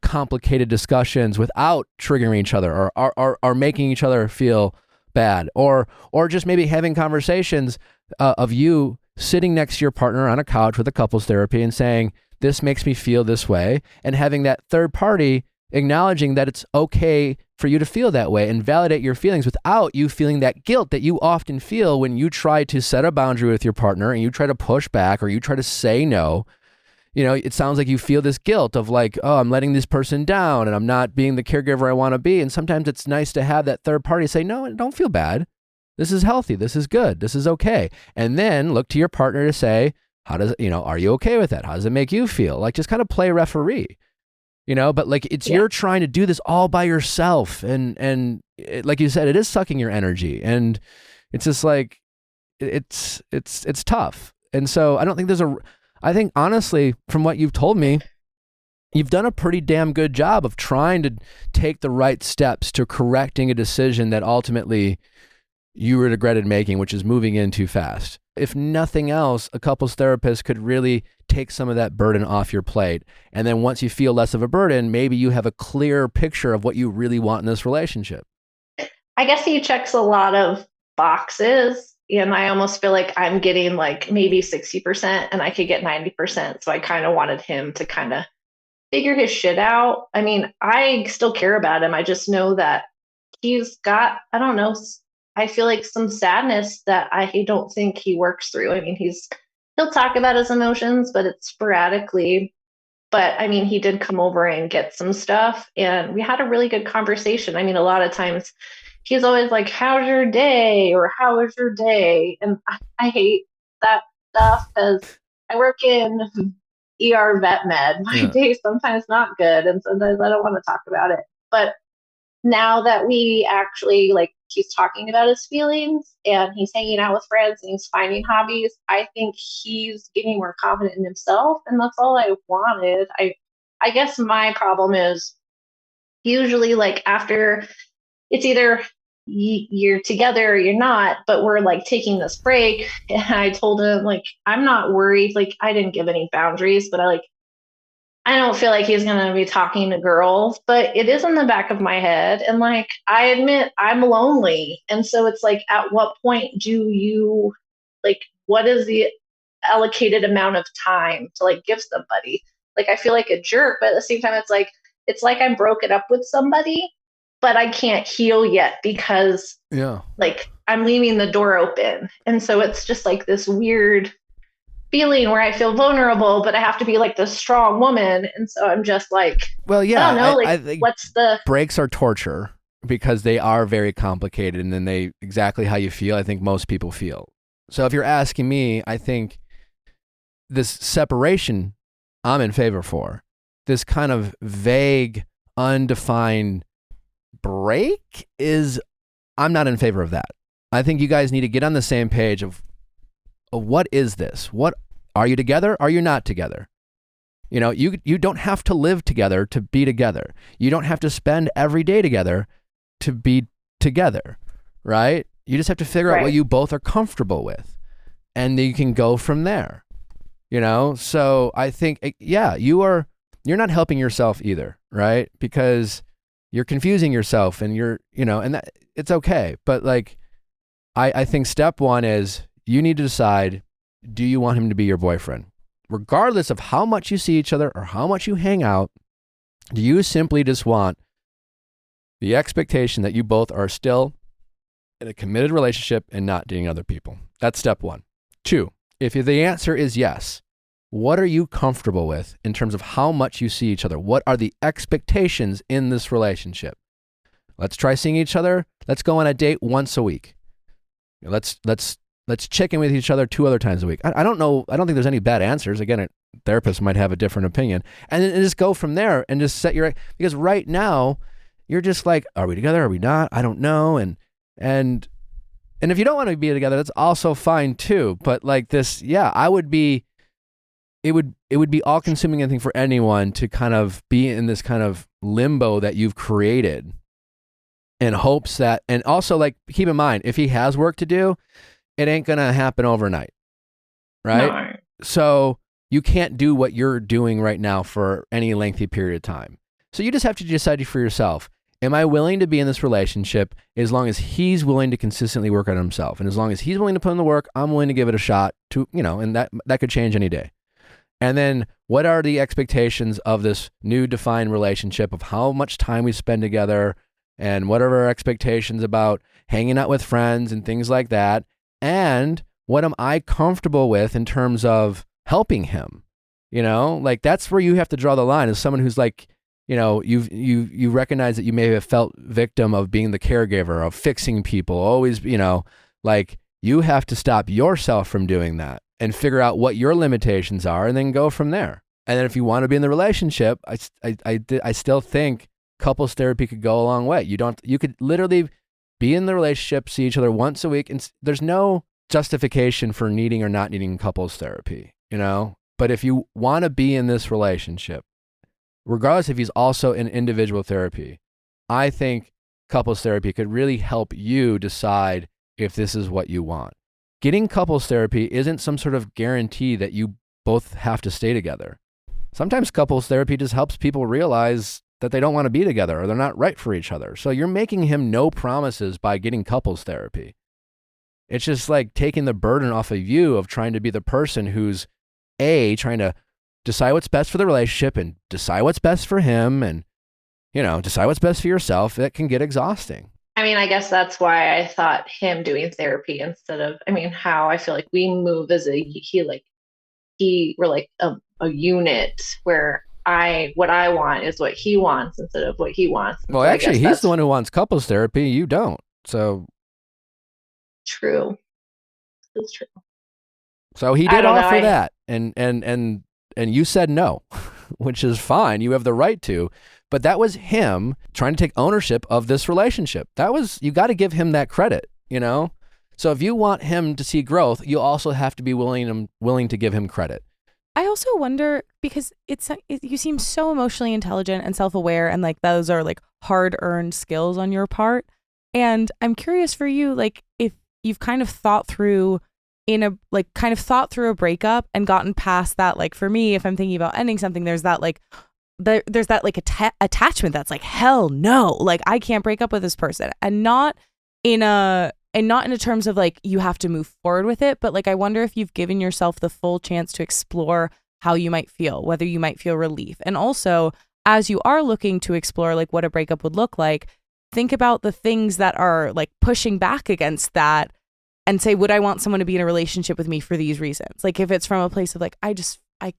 complicated discussions without triggering each other or making each other feel bad, or just maybe having conversations of you sitting next to your partner on a couch with a couples therapy and saying, this makes me feel this way, and having that third party acknowledging that it's okay for you to feel that way and validate your feelings without you feeling that guilt that you often feel when you try to set a boundary with your partner and you try to push back or you try to say no. It sounds like you feel this guilt of like, oh, I'm letting this person down and I'm not being the caregiver I want to be. And sometimes it's nice to have that third party say, no, don't feel bad. This is healthy. This is good. This is okay. And then look to your partner to say, how does are you okay with that? How does it make you feel? Like just kind of play referee, but like you're trying to do this all by yourself. And like you said, it is sucking your energy, and it's just like, it's tough. And so I don't think I think honestly, from what you've told me, you've done a pretty damn good job of trying to take the right steps to correcting a decision that ultimately you regretted making, which is moving in too fast. If nothing else, a couples therapist could really take some of that burden off your plate. And then once you feel less of a burden, maybe you have a clearer picture of what you really want in this relationship. I guess he checks a lot of boxes, and I almost feel like I'm getting like maybe 60% and I could get 90%. So I kind of wanted him to kind of figure his shit out. I mean, I still care about him. I just know that he's got, I don't know, I feel like some sadness that I don't think he works through. I mean, he'll talk about his emotions, but it's sporadically. But I mean, he did come over and get some stuff, and we had a really good conversation. I mean, a lot of times he's always like, how's your day? Or how was your day? And I hate that stuff because I work in ER vet med. My day's sometimes not good, and sometimes I don't want to talk about it. But now that we actually he's talking about his feelings and he's hanging out with friends and he's finding hobbies, I think he's getting more confident in himself, and that's all I wanted. I guess my problem is usually after it's either you're together or you're not, but we're taking this break, and I told him I'm not worried. I didn't give any boundaries, but I don't feel like he's going to be talking to girls, but it is in the back of my head. And I admit I'm lonely. And so it's at what point do you, what is the allocated amount of time to give somebody? I feel like a jerk, but at the same time, it's like I'm broken up with somebody, but I can't heal yet because I'm leaving the door open. And so it's just this weird feeling where I feel vulnerable, but I have to be the strong woman. And so I'm just well, yeah, I don't know, I think what's the breaks are torture because they are very complicated, and then they exactly how you feel, I think most people feel. So if you're asking me, I think this separation I'm in favor for. This kind of vague, undefined break I'm not in favor of that. I think you guys need to get on the same page of what is this? What are you together? Are you not together? You don't have to live together to be together. You don't have to spend every day together to be together, right? You just have to figure out what you both are comfortable with, and then you can go from there. So I think, you are you're not helping yourself either, right? Because you're confusing yourself and and that it's okay. But like, I think step one is you need to decide, do you want him to be your boyfriend? Regardless of how much you see each other or how much you hang out, do you simply just want the expectation that you both are still in a committed relationship and not dating other people? That's step one. Two, if the answer is yes, what are you comfortable with in terms of how much you see each other? What are the expectations in this relationship? Let's try seeing each other. Let's go on a date once a week. Let's check in with each other 2 other times a week. I don't know. I don't think there's any bad answers. Again, a therapist might have a different opinion. And then just go from there and just set because right now you're just like, are we together? Are we not? I don't know. And if you don't want to be together, that's also fine too. But like this, it would be all consuming, I think, for anyone to kind of be in this kind of limbo that you've created in hopes that, and also like, keep in mind, if he has work to do, it ain't going to happen overnight. Right? No. So you can't do what you're doing right now for any lengthy period of time. So you just have to decide for yourself, am I willing to be in this relationship as long as he's willing to consistently work on himself? And as long as he's willing to put in the work, I'm willing to give it a shot to, and that could change any day. And then what are the expectations of this new defined relationship, of how much time we spend together, and what are our expectations about hanging out with friends and things like that? And what am I comfortable with in terms of helping him? Like that's where you have to draw the line as someone who's like, you recognize that you may have felt victim of being the caregiver, of fixing people, always, like you have to stop yourself from doing that and figure out what your limitations are and then go from there. And then if you want to be in the relationship, I still think couples therapy could go a long way. You could literally be in the relationship, see each other once a week, and there's no justification for needing or not needing couples therapy, But if you want to be in this relationship, regardless if he's also in individual therapy, I think couples therapy could really help you decide if this is what you want. Getting couples therapy isn't some sort of guarantee that you both have to stay together. Sometimes couples therapy just helps people realize that they don't want to be together or they're not right for each other. So you're making him no promises by getting couples therapy. It's just like taking the burden off of you of trying to be the person who's trying to decide what's best for the relationship and decide what's best for him and, decide what's best for yourself. It can get exhausting. I mean, I guess that's why I thought him doing therapy instead of, how I feel like we move as we're like a unit where what I want is what he wants instead of what he wants. Well, actually, he's the one who wants couples therapy. You don't. So true. It's true. So he did offer that, and you said no, which is fine. You have the right to, but that was him trying to take ownership of this relationship. You got to give him that credit, So if you want him to see growth, you also have to be willing to give him credit. I also wonder, because you seem so emotionally intelligent and self-aware, and like those are like hard-earned skills on your part. And I'm curious for you, like if you've kind of thought through a breakup and gotten past that. Like for me, if I'm thinking about ending something, there's that like attachment that's like, hell no, like I can't break up with this person, and not in a terms of like you have to move forward with it, but like I wonder if you've given yourself the full chance to explore how you might feel, whether you might feel relief. And also, as you are looking to explore like what a breakup would look like, think about the things that are like pushing back against that and say, would I want someone to be in a relationship with me for these reasons? Like if it's from a place of like, I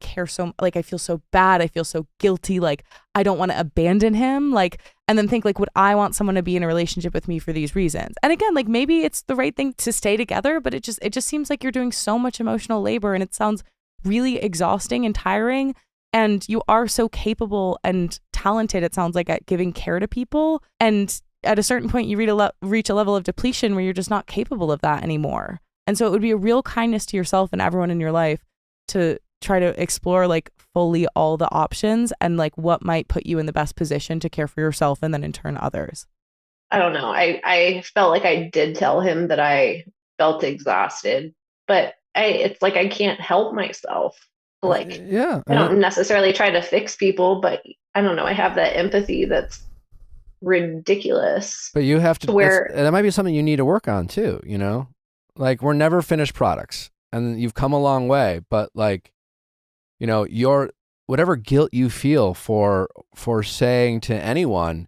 care so, like I feel so bad, I feel so guilty, like I don't want to abandon him, like, and then think like, would I want someone to be in a relationship with me for these reasons? And again, like maybe it's the right thing to stay together, but it just seems like you're doing so much emotional labor, and it sounds really exhausting and tiring. And you are so capable and talented, it sounds like, at giving care to people. And at a certain point, you reach a level of depletion where you're just not capable of that anymore. And so it would be a real kindness to yourself and everyone in your life to try to explore like fully all the options and like what might put you in the best position to care for yourself and then in turn others. I don't know. I felt like I did tell him that I felt exhausted, but it's like I can't help myself. Like, Yeah. I don't necessarily try to fix people, but I don't know. I have that empathy that's ridiculous. But you have to, Where that might be something you need to work on too, you know? Like, we're never finished products, and you've come a long way, but like, you know, whatever guilt you feel for saying to anyone,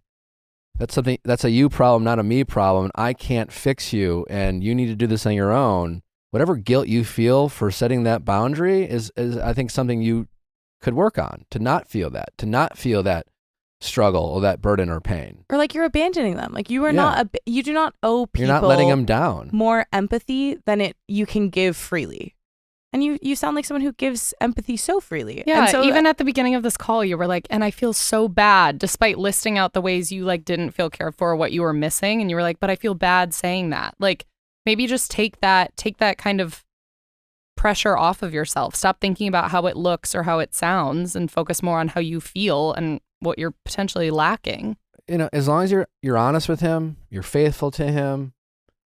that's a you problem, not a me problem. I can't fix you, and you need to do this on your own. Whatever guilt you feel for setting that boundary is I think something you could work on, to not feel that struggle or that burden or pain. Or like you're abandoning them. Like you are not, you do not owe people. You're not letting them down. More empathy than you can give freely. And you sound like someone who gives empathy so freely. Yeah, and so, even at the beginning of this call, you were like, and I feel so bad, despite listing out the ways you like didn't feel cared for or what you were missing. And you were like, but I feel bad saying that. Like, maybe just take that kind of pressure off of yourself. Stop thinking about how it looks or how it sounds and focus more on how you feel and what you're potentially lacking. You know, as long as you're honest with him, you're faithful to him,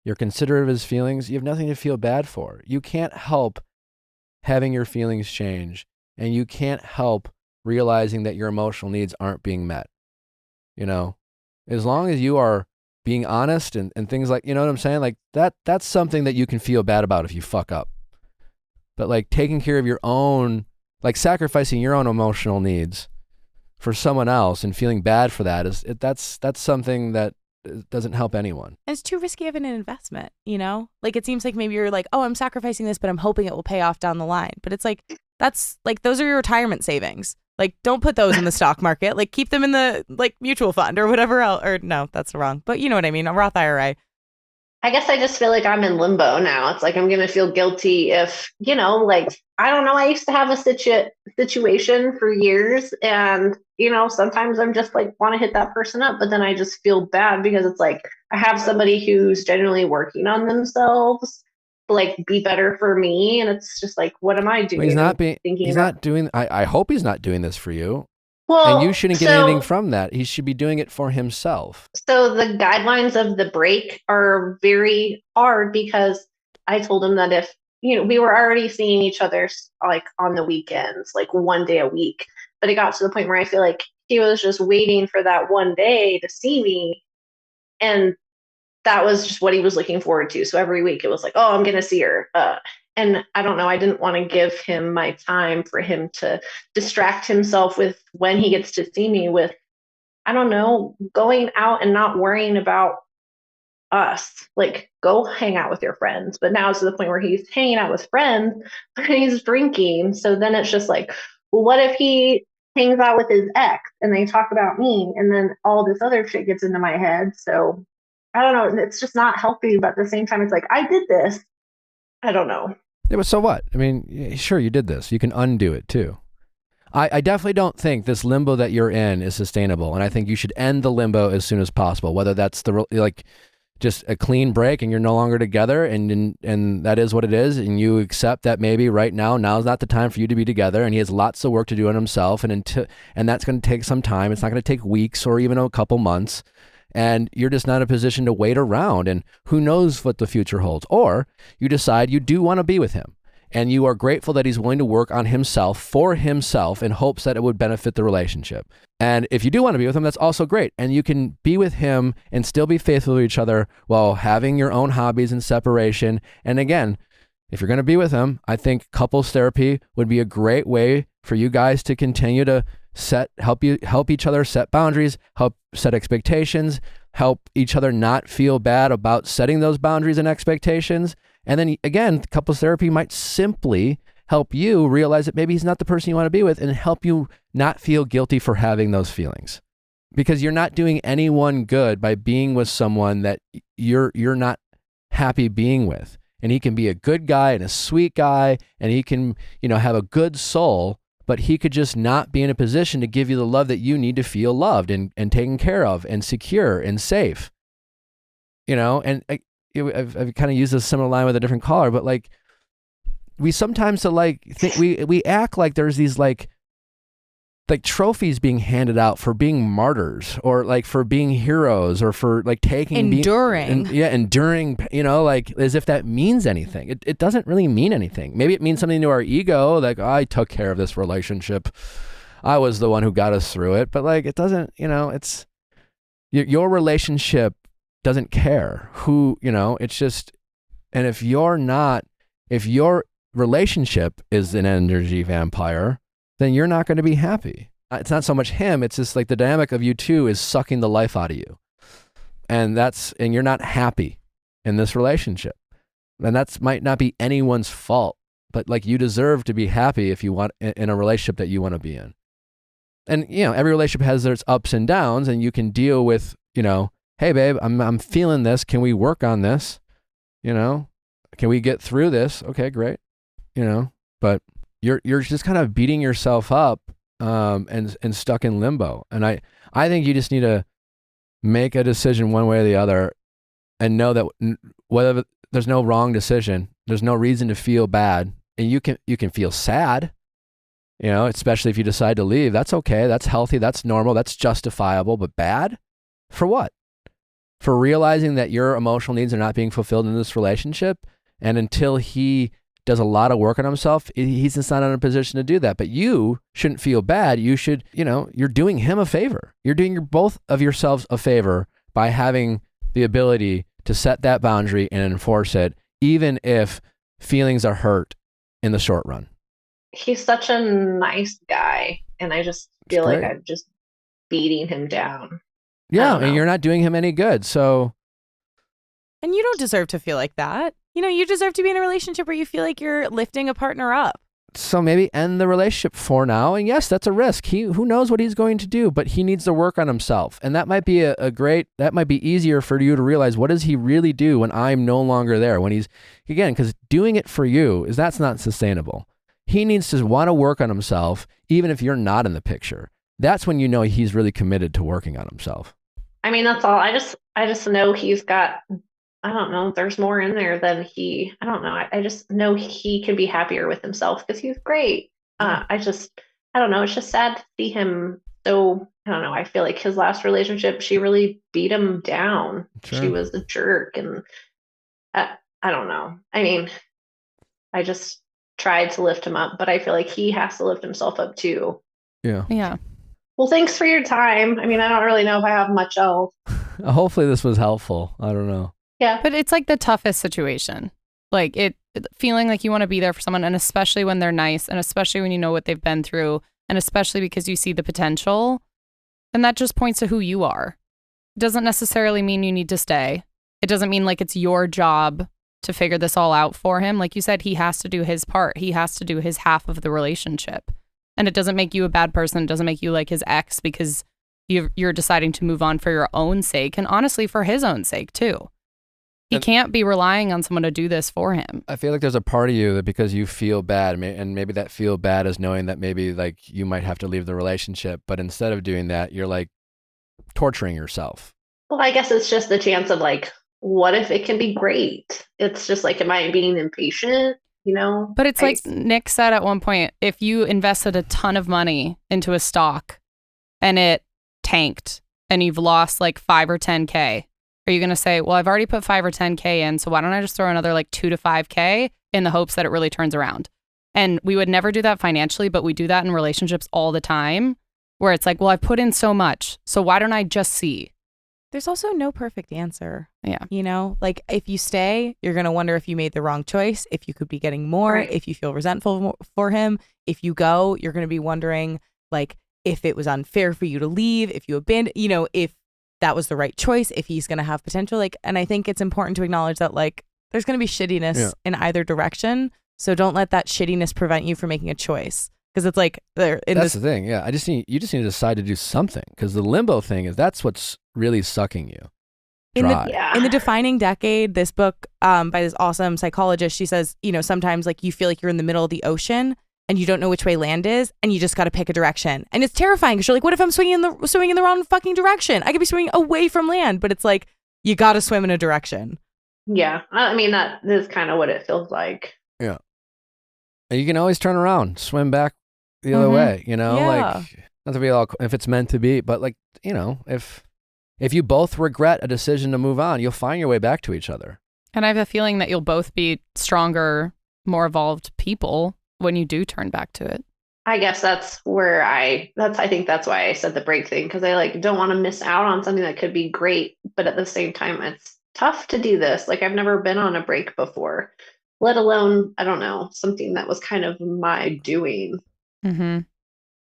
you're considerate of his feelings, you have nothing to feel bad for. You can't help having your feelings change, and you can't help realizing that your emotional needs aren't being met. You know, as long as you are being honest and things like, you know what I'm saying? Like that's something that you can feel bad about if you fuck up. But like taking care of your own, like sacrificing your own emotional needs for someone else and feeling bad for that that's something that doesn't help anyone. And it's too risky of an investment, you know? Like it seems like maybe you're like, oh, I'm sacrificing this, but I'm hoping it will pay off down the line. But it's like, that's like, those are your retirement savings. Like, don't put those in the stock market. Like, keep them in the like mutual fund or whatever else. Or no, that's wrong. But you know what I mean? A Roth IRA. I guess I just feel like I'm in limbo now. It's like I'm going to feel guilty if, you know, like, I don't know. I used to have a situation for years, and, you know, sometimes I'm just like, want to hit that person up, but then I just feel bad because it's like, I have somebody who's genuinely working on themselves to like be better for me. And it's just like, what am I doing? Well, I hope he's not doing this for you. Well, and you shouldn't get anything from that. He should be doing it for himself. So the guidelines of the break are very hard because I told him that if, you know, we were already seeing each other like on the weekends, like one day a week, but it got to the point where I feel like he was just waiting for that one day to see me. And that was just what he was looking forward to. So every week it was like, oh, I'm going to see her. And I don't know, I didn't want to give him my time for him to distract himself with when he gets to see me with, I don't know, going out and not worrying about us. Like, go hang out with your friends. But now it's to the point where he's hanging out with friends, but he's drinking. So then it's just like, well, what if he hangs out with his ex and they talk about me and then all this other shit gets into my head? So I don't know. It's just not healthy. But at the same time, it's like, I did this. I don't know. Yeah, but so what? I mean, sure, you did this. You can undo it too. I definitely don't think this limbo that you're in is sustainable, and I think you should end the limbo as soon as possible. Whether that's just a clean break and you're no longer together, and that is what it is, and you accept that maybe right now's not the time for you to be together, and he has lots of work to do on himself, and that's going to take some time. It's not going to take weeks or even a couple months. And you're just not in a position to wait around, and who knows what the future holds. Or you decide you do want to be with him, and you are grateful that he's willing to work on himself for himself in hopes that it would benefit the relationship. And if you do want to be with him, that's also great. And you can be with him and still be faithful to each other while having your own hobbies and separation. And again, if you're going to be with him, I think couples therapy would be a great way for you guys to continue to help each other set boundaries, help set expectations, help each other not feel bad about setting those boundaries and expectations. And then again, couples therapy might simply help you realize that maybe he's not the person you want to be with, and help you not feel guilty for having those feelings. Because you're not doing anyone good by being with someone that you're not happy being with. And he can be a good guy and a sweet guy, and he can, have a good soul, but he could just not be in a position to give you the love that you need to feel loved and taken care of and secure and safe. And I've kind of used a similar line with a different caller, but like, we sometimes think we act like there's these like like trophies being handed out for being martyrs or like for being heroes or for like Enduring. enduring, like as if that means anything. It doesn't really mean anything. Maybe it means something to our ego, like I took care of this relationship. I was the one who got us through it. But like it doesn't, it's your relationship doesn't care who, it's just, and if your relationship is an energy vampire, then you're not going to be happy. It's not so much him. It's just like the dynamic of you two is sucking the life out of you. And you're not happy in this relationship. And might not be anyone's fault, but like you deserve to be happy if you want in a relationship that you want to be in. And, every relationship has its ups and downs, and you can deal with, hey babe, I'm feeling this. Can we work on this? Can we get through this? Okay, great. But you're just kind of beating yourself up and stuck in limbo. And I think you just need to make a decision one way or the other and know that whether there's no wrong decision, there's no reason to feel bad. And you can feel sad, especially if you decide to leave. That's okay. That's healthy. That's normal. That's justifiable. But bad? For what? For realizing that your emotional needs are not being fulfilled in this relationship. And until he does a lot of work on himself, he's just not in a position to do that. But you shouldn't feel bad. You should, you're doing him a favor. You're doing both of yourselves a favor by having the ability to set that boundary and enforce it, even if feelings are hurt in the short run. He's such a nice guy, and I just feel like I'm just beating him down. Yeah, and you're not doing him any good. So, and you don't deserve to feel like that. You deserve to be in a relationship where you feel like you're lifting a partner up. So maybe end the relationship for now. And yes, that's a risk. Who knows what he's going to do, but he needs to work on himself. And that might be that might be easier for you to realize, what does he really do when I'm no longer there? When because doing it for you that's not sustainable. He needs to want to work on himself, even if you're not in the picture. That's when he's really committed to working on himself. I mean, that's all. I just know he's got, I don't know, there's more in there than I don't know. I just know he can be happier with himself because he's great. I don't know. It's just sad to see him. So, I don't know. I feel like his last relationship, she really beat him down. Sure. She was a jerk. And I don't know. I mean, I just tried to lift him up, but I feel like he has to lift himself up too. Yeah. Yeah. Well, thanks for your time. I mean, I don't really know if I have much else. Hopefully this was helpful. I don't know. Yeah. But it's like the toughest situation. Like feeling like you want to be there for someone, and especially when they're nice, and especially when you know what they've been through, and especially because you see the potential. And that just points to who you are. It doesn't necessarily mean you need to stay. It doesn't mean like it's your job to figure this all out for him. Like you said, he has to do his part. He has to do his half of the relationship. And it doesn't make you a bad person. It doesn't make you like his ex because you're deciding to move on for your own sake, and honestly for his own sake too. He can't be relying on someone to do this for him. I feel like there's a part of you that because you feel bad, and maybe that feel bad is knowing that maybe like you might have to leave the relationship, but instead of doing that, you're like torturing yourself. Well, I guess it's just the chance of like, what if it can be great? It's just like, am I being impatient? But it's like Nick said at one point, if you invested a ton of money into a stock and it tanked and you've lost like 5 or 10K, are you going to say, well, I've already put 5 or 10K in, so why don't I just throw another like 2 to 5K in the hopes that it really turns around? And we would never do that financially, but we do that in relationships all the time, where it's like, well, I've put in so much, so why don't I just see? There's also no perfect answer. Yeah. Like if you stay, you're going to wonder if you made the wrong choice, if you could be getting more, right. If you feel resentful for him. If you go, you're going to be wondering like if it was unfair for you to leave, if you abandoned, if that was the right choice, if he's going to have potential. Like, and I think it's important to acknowledge that like there's going to be shittiness in either direction. So don't let that shittiness prevent you from making a choice. Because it's like that's the thing. Yeah, you just need to decide to do something. Because the limbo thing that's what's really sucking you dry. In the Defining Decade, this book by this awesome psychologist, she says, sometimes like you feel like you're in the middle of the ocean and you don't know which way land is, and you just got to pick a direction, and it's terrifying because you're like, what if I'm swinging in the wrong fucking direction? I could be swimming away from land, but it's like you got to swim in a direction. Yeah, I mean that is kind of what it feels like. Yeah, and you can always turn around, swim back the other way, Yeah. like Not to be all, if it's meant to be, but like, if you both regret a decision to move on, you'll find your way back to each other. And I have a feeling that you'll both be stronger, more evolved people when you do turn back to it. I guess that's where I think that's why I said the break thing, because I like don't want to miss out on something that could be great, but at the same time it's tough to do this. Like I've never been on a break before, let alone, I don't know, something that was kind of my doing. Mm-hmm.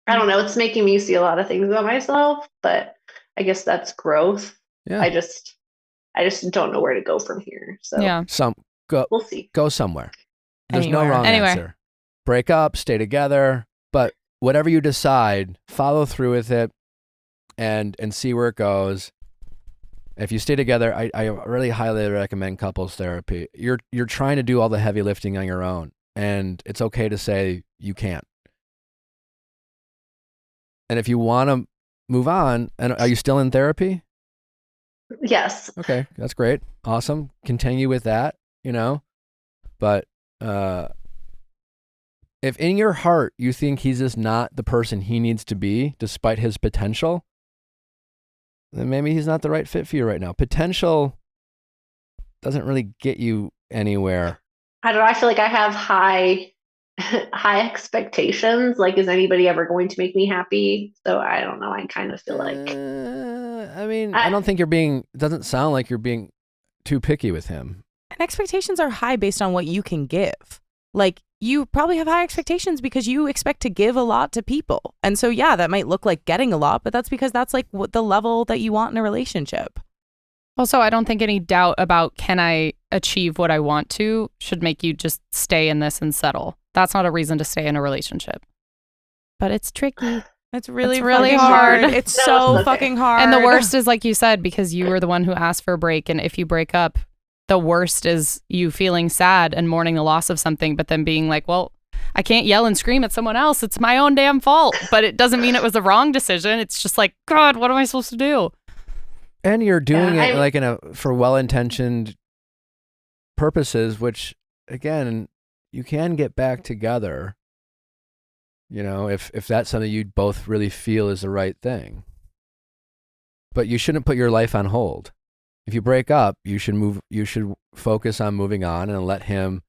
I don't know, it's making me see a lot of things about myself, but I guess that's growth. Yeah. I just don't know where to go from here. So Yeah. we'll see. Go somewhere. There's no Anywhere. wrong answer. Break up, stay together, but whatever you decide, follow through with it and see where it goes. If you stay together, I really highly recommend couples therapy. You're trying to do all the heavy lifting on your own, and it's okay to say you can't. And if you want to move on, and are you still in therapy? Yes. Okay, that's great. Awesome. Continue with that, But if in your heart you think he's just not the person he needs to be, despite his potential, then maybe he's not the right fit for you right now. Potential doesn't really get you anywhere. I don't know. I feel like I have high expectations. Like, is anybody ever going to make me happy? So I don't know. I kind of feel like. I don't think it doesn't sound like you're being too picky with him. And expectations are high based on what you can give. Like, you probably have high expectations because you expect to give a lot to people. And so, yeah, that might look like getting a lot, but that's because that's like what the level that you want in a relationship. Also, I don't think any doubt about can I achieve what I want to should make you just stay in this and settle. That's not a reason to stay in a relationship. But it's tricky. It's really fucking hard. hard. It's so fucking hard. And the worst is, like you said, because you were the one who asked for a break. And if you break up, the worst is you feeling sad and mourning the loss of something, but then being like, well, I can't yell and scream at someone else. It's my own damn fault. But it doesn't mean it was the wrong decision. It's just like, God, what am I supposed to do? And you're doing it like for well-intentioned purposes, which again, you can get back together, if that's something you both really feel is the right thing. But you shouldn't put your life on hold. If you break up, you should focus on moving on and let him,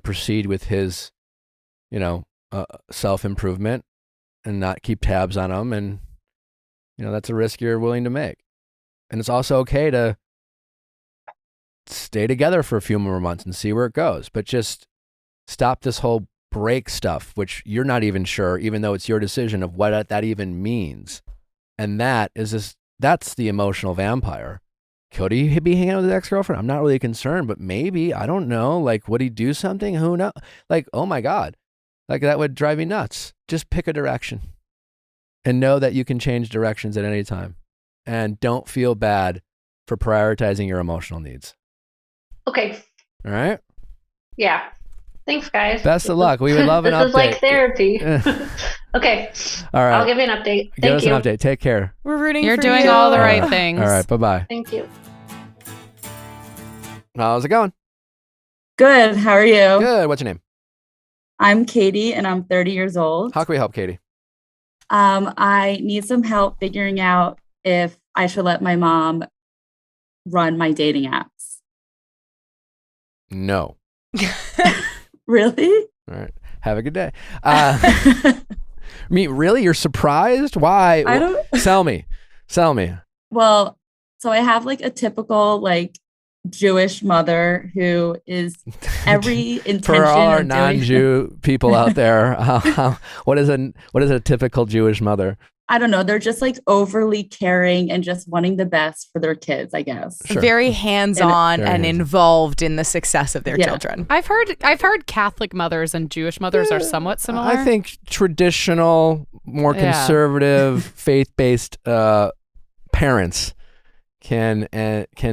proceed with his, self-improvement and not keep tabs on him. And, that's a risk you're willing to make. And it's also okay to stay together for a few more months and see where it goes. But just stop this whole break stuff, which you're not even sure, even though it's your decision, of what that even means. And that's the emotional vampire. Could he be hanging out with his ex-girlfriend? I'm not really concerned, but maybe. I don't know. Like, would he do something? Who knows? Like, oh my God. Like, that would drive me nuts. Just pick a direction. And know that you can change directions at any time. And don't feel bad for prioritizing your emotional needs. Okay. All right? Yeah. Thanks, guys. Best of luck. We would love an update. This is like therapy. Okay. All right. I'll give you an update. Give us an update. Take care. We're rooting You're for doing you. all the right things. All right. Bye-bye. Thank you. How's it going? Good. How are you? Good. What's your name? I'm Katie, and I'm 30 years old. How can we help, Katie? I need some help figuring out if I should let my mom run my dating apps. No. Really? All right. Have a good day. Really? You're surprised? Why? I don't. Sell me. Well, so I have like a typical Jewish mother who is every intention for all our of non-Jew people out there. What is a typical Jewish mother? I don't know. They're just overly caring and just wanting the best for their kids, I guess. Sure. Very hands-on and involved in the success of their children. I've heard Catholic mothers and Jewish mothers are somewhat similar. I think traditional, more conservative, faith-based parents can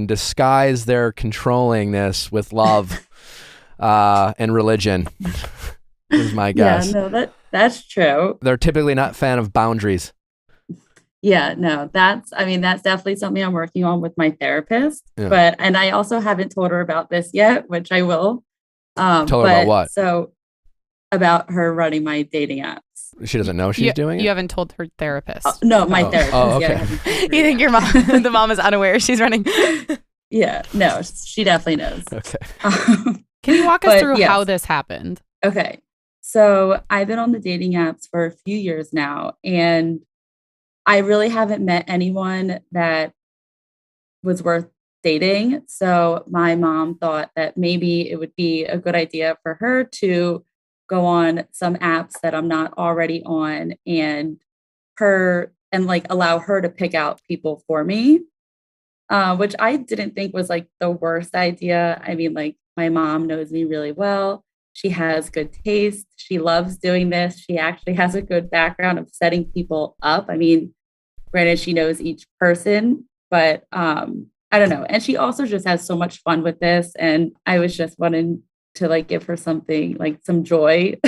disguise their controllingness with love and religion. Is my guess. Yeah, no, that's true. They're typically not a fan of boundaries. Yeah, no, that's definitely something I'm working on with my therapist. Yeah. And I also haven't told her about this yet, which I will. Told her about what? So about her running my dating apps. because She doesn't know she's doing it? You haven't told her therapist. No, my Oh. therapist. Oh, Yeah, I okay. haven't told her You think yet. your mom, the mom is unaware she's running? Yeah, no, she definitely knows. Okay. Can you walk us But through yes. how this happened? Okay. So I've been on the dating apps for a few years now, and I really haven't met anyone that was worth dating. So my mom thought that maybe it would be a good idea for her to go on some apps that I'm not already on and like allow her to pick out people for me. Which I didn't think was like the worst idea. I mean, like my mom knows me really well. She has good taste. She loves doing this. She actually has a good background of setting people up. I mean, granted, she knows each person, but I don't know. And she also just has so much fun with this. And I was just wanting to like give her something like some joy.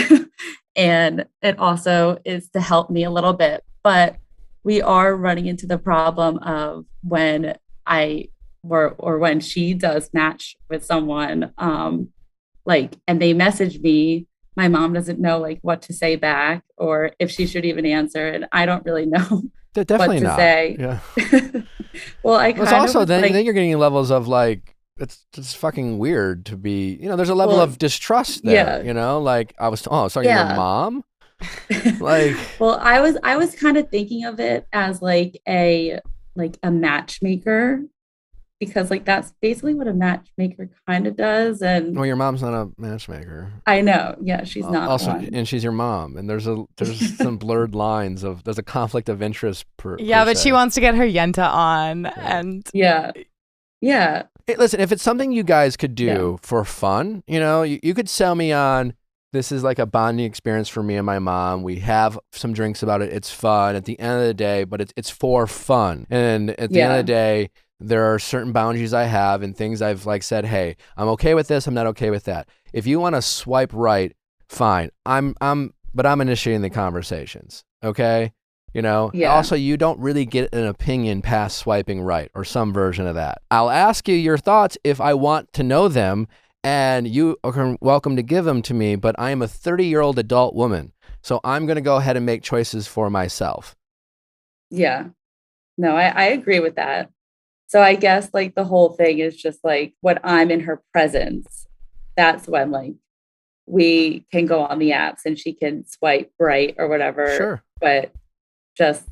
And it also is to help me a little bit. But we are running into the problem of when when she does match with someone, like, and they message me, my mom doesn't know like what to say back or if she should even answer. And I don't really know Definitely what to not. say. Yeah. Well, It's also then you're getting levels of like it's fucking weird to be, there's a level of distrust there, yeah. like I was talking to your Yeah. mom. Like, well, I was kind of thinking of it as like a matchmaker, because like that's basically what a matchmaker kind of does. And well, your mom's not a matchmaker. I know, yeah, she's not Also, one. and she's your mom, and there's some blurred lines there's a conflict of interest per But se. she wants to get her Yenta on, and yeah. Hey, listen, if it's something you guys could do for fun, you could sell me on, this is like a bonding experience for me and my mom. We have some drinks about it. It's fun at the end of the day, but it's for fun. And at the end of the day, there are certain boundaries I have and things I've like said, hey, I'm okay with this. I'm not okay with that. If you want to swipe right, fine. But I'm initiating the conversations. Okay. Also, you don't really get an opinion past swiping right or some version of that. I'll ask you your thoughts if I want to know them, and you are welcome to give them to me, but I am a 30-year-old adult woman, so I'm going to go ahead and make choices for myself. Yeah. No, I agree with that. So I guess like the whole thing is just like when I'm in her presence, that's when like we can go on the apps and she can swipe right or whatever. Sure. But just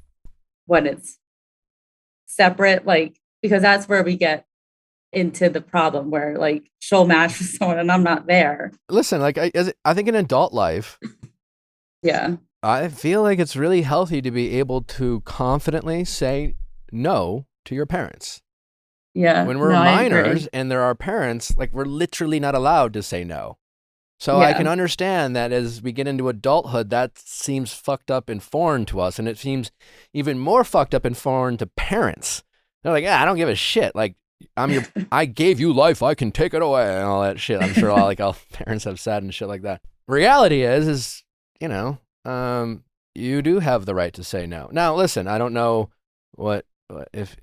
when it's separate, like, because that's where we get into the problem where like she'll match with someone and I'm not there. Listen, like I think in adult life, yeah, I feel like it's really healthy to be able to confidently say no to your parents. Yeah. When we're minors and there are parents, like we're literally not allowed to say no. So I can understand that as we get into adulthood, that seems fucked up and foreign to us. And it seems even more fucked up and foreign to parents. They're like, I don't give a shit. Like, I gave you life. I can take it away and all that shit. I'm sure all parents have said and shit like that. Reality is, you do have the right to say no. Now, listen, I don't know what if,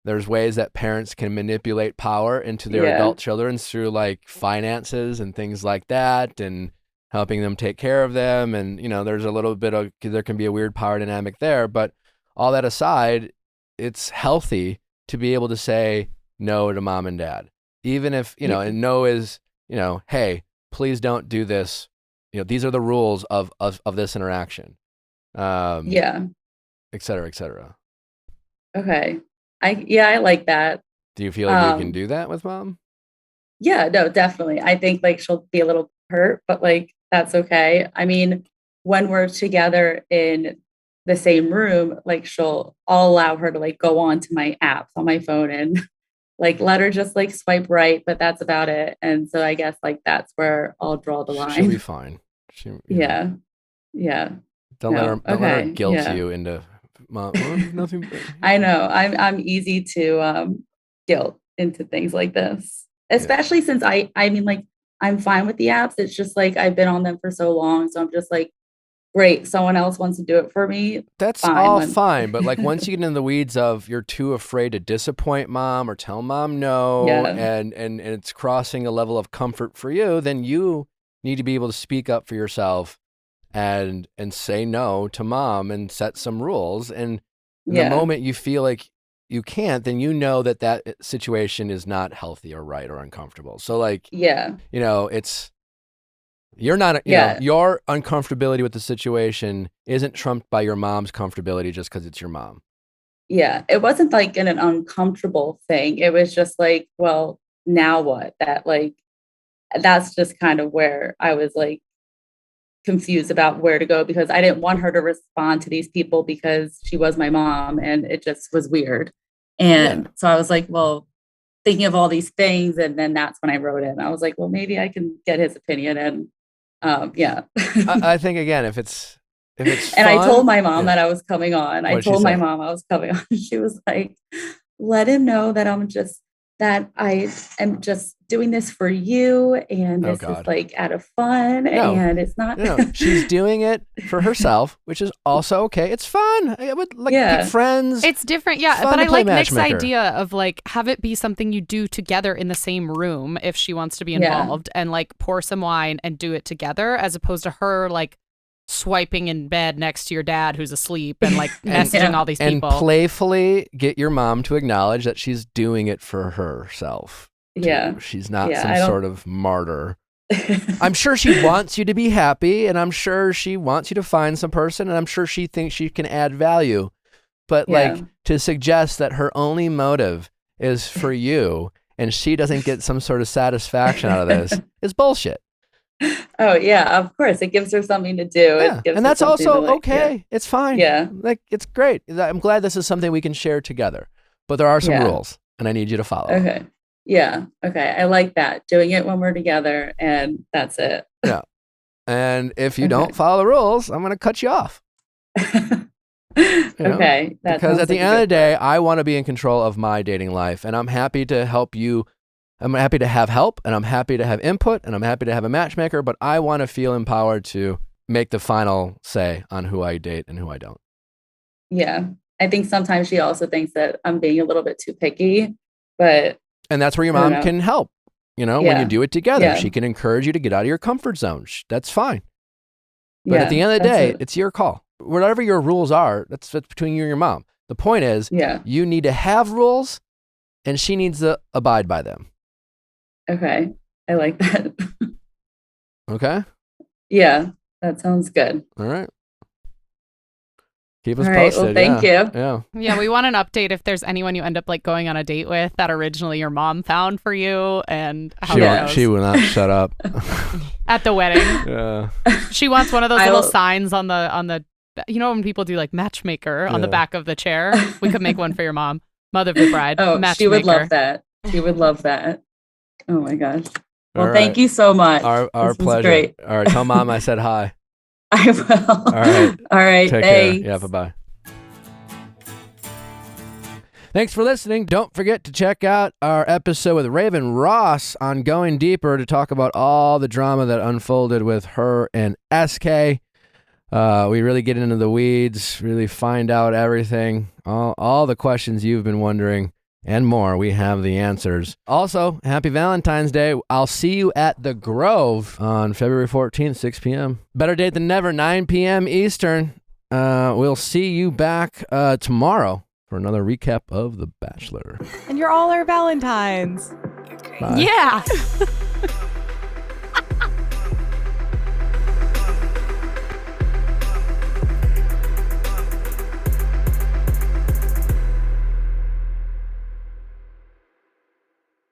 there's ways that parents can manipulate power into their adult children through like finances and things like that and helping them take care of them. And, there's a little bit of, there can be a weird power dynamic there. But all that aside, it's healthy to be able to say no to mom and dad, even if, and no is, hey, please don't do this. These are the rules of this interaction. Et cetera, et cetera. Okay. I like that. Do you feel like you can do that with mom? Yeah, no, definitely. I think like she'll be a little hurt, but like that's okay. I mean, when we're together in the same room, like I'll allow her to like go on to my apps on my phone and like let her just like swipe right, but that's about it. And so I guess like that's where I'll draw the line. She'll be fine. Yeah. Don't let her guilt you into mom. Well, nothing. I know. I'm easy to guilt into things like this, especially since I mean, like I'm fine with the apps. It's just like I've been on them for so long, so I'm just like, great, someone else wants to do it for me. That's all fine, but like once you get in the weeds of you're too afraid to disappoint mom or tell mom no, and it's crossing a level of comfort for you, then you need to be able to speak up for yourself and say no to mom and set some rules. And Yeah. the moment you feel like you can't, then you know that situation is not healthy or right or uncomfortable. So like, Yeah. it's, you're not, you know, your uncomfortability with the situation isn't trumped by your mom's comfortability just because it's your mom. Yeah. It wasn't like an uncomfortable thing. It was just like, well, now what? That's just kind of where I was like confused about where to go, because I didn't want her to respond to these people because she was my mom and it just was weird. And so I was like, well, thinking of all these things. And then that's when I wrote it. I was like, well, maybe I can get his opinion. And yeah. I think again, if it's and fun, I told my mom that I was coming on. What'd I told my mom I was coming on. She was like, let him know that I am just doing this for you. And this is like out of fun. And it's not. No, she's doing it for herself, which is also okay. It's fun. I would like pick friends. It's different. Yeah. But I like Nick's idea of like, have it be something you do together in the same room if she wants to be involved, and like pour some wine and do it together, as opposed to her like swiping in bed next to your dad who's asleep and like messaging all these people. And playfully get your mom to acknowledge that she's doing it for herself. Yeah. She's not some sort of martyr. I'm sure she wants you to be happy, and I'm sure she wants you to find some person, and I'm sure she thinks she can add value. But like to suggest that her only motive is for you and she doesn't get some sort of satisfaction out of this is bullshit. Oh yeah, of course. It gives her something to do. Yeah. And that's also okay. It's fine. Yeah. Like, it's great. I'm glad this is something we can share together. But there are some rules, and I need you to follow. Okay. Yeah. Okay. I like that. Doing it when we're together, and that's it. Yeah. And if you don't follow the rules, I'm going to cut you off. Okay. Because at the end of the day, I want to be in control of my dating life, and I'm happy to help you. I'm happy to have help, and I'm happy to have input, and I'm happy to have a matchmaker, but I want to feel empowered to make the final say on who I date and who I don't. Yeah. I think sometimes she also thinks that I'm being a little bit too picky, but. And that's where your mom can help. When you do it together, she can encourage you to get out of your comfort zone. That's fine. But at the end of the day, it's your call. Whatever your rules are, that's between you and your mom. The point is, you need to have rules, and she needs to abide by them. Okay. I like that. Okay? Yeah. That sounds good. All right. Keep us All right, posted. well, thank you. Yeah. Yeah, we want an update if there's anyone you end up like going on a date with that originally your mom found for you, and how that goes. She will not shut up. At the wedding. Yeah. She wants one of those little signs on the when people do like matchmaker on the back of the chair. We could make one for your mom. Mother of the bride. Oh, matchmaker. She would love that. She would love that. Oh my gosh. Well, All thank you so much. Our pleasure. Great. All right. Tell mom I said hi. I will. All right. All right. Take Thanks. care. Yeah. Bye-bye. Thanks for listening. Don't forget to check out our episode with Raven Ross on Going Deeper to talk about all the drama that unfolded with her and SK. We really get into the weeds, really find out everything, all the questions you've been wondering, and more. We have the answers. Also, happy Valentine's Day. I'll see you at The Grove on February 14th, 6 p.m. Better date than never, 9 p.m. Eastern. We'll see you back tomorrow for another recap of The Bachelor. And you're all our Valentines. Bye. Yeah.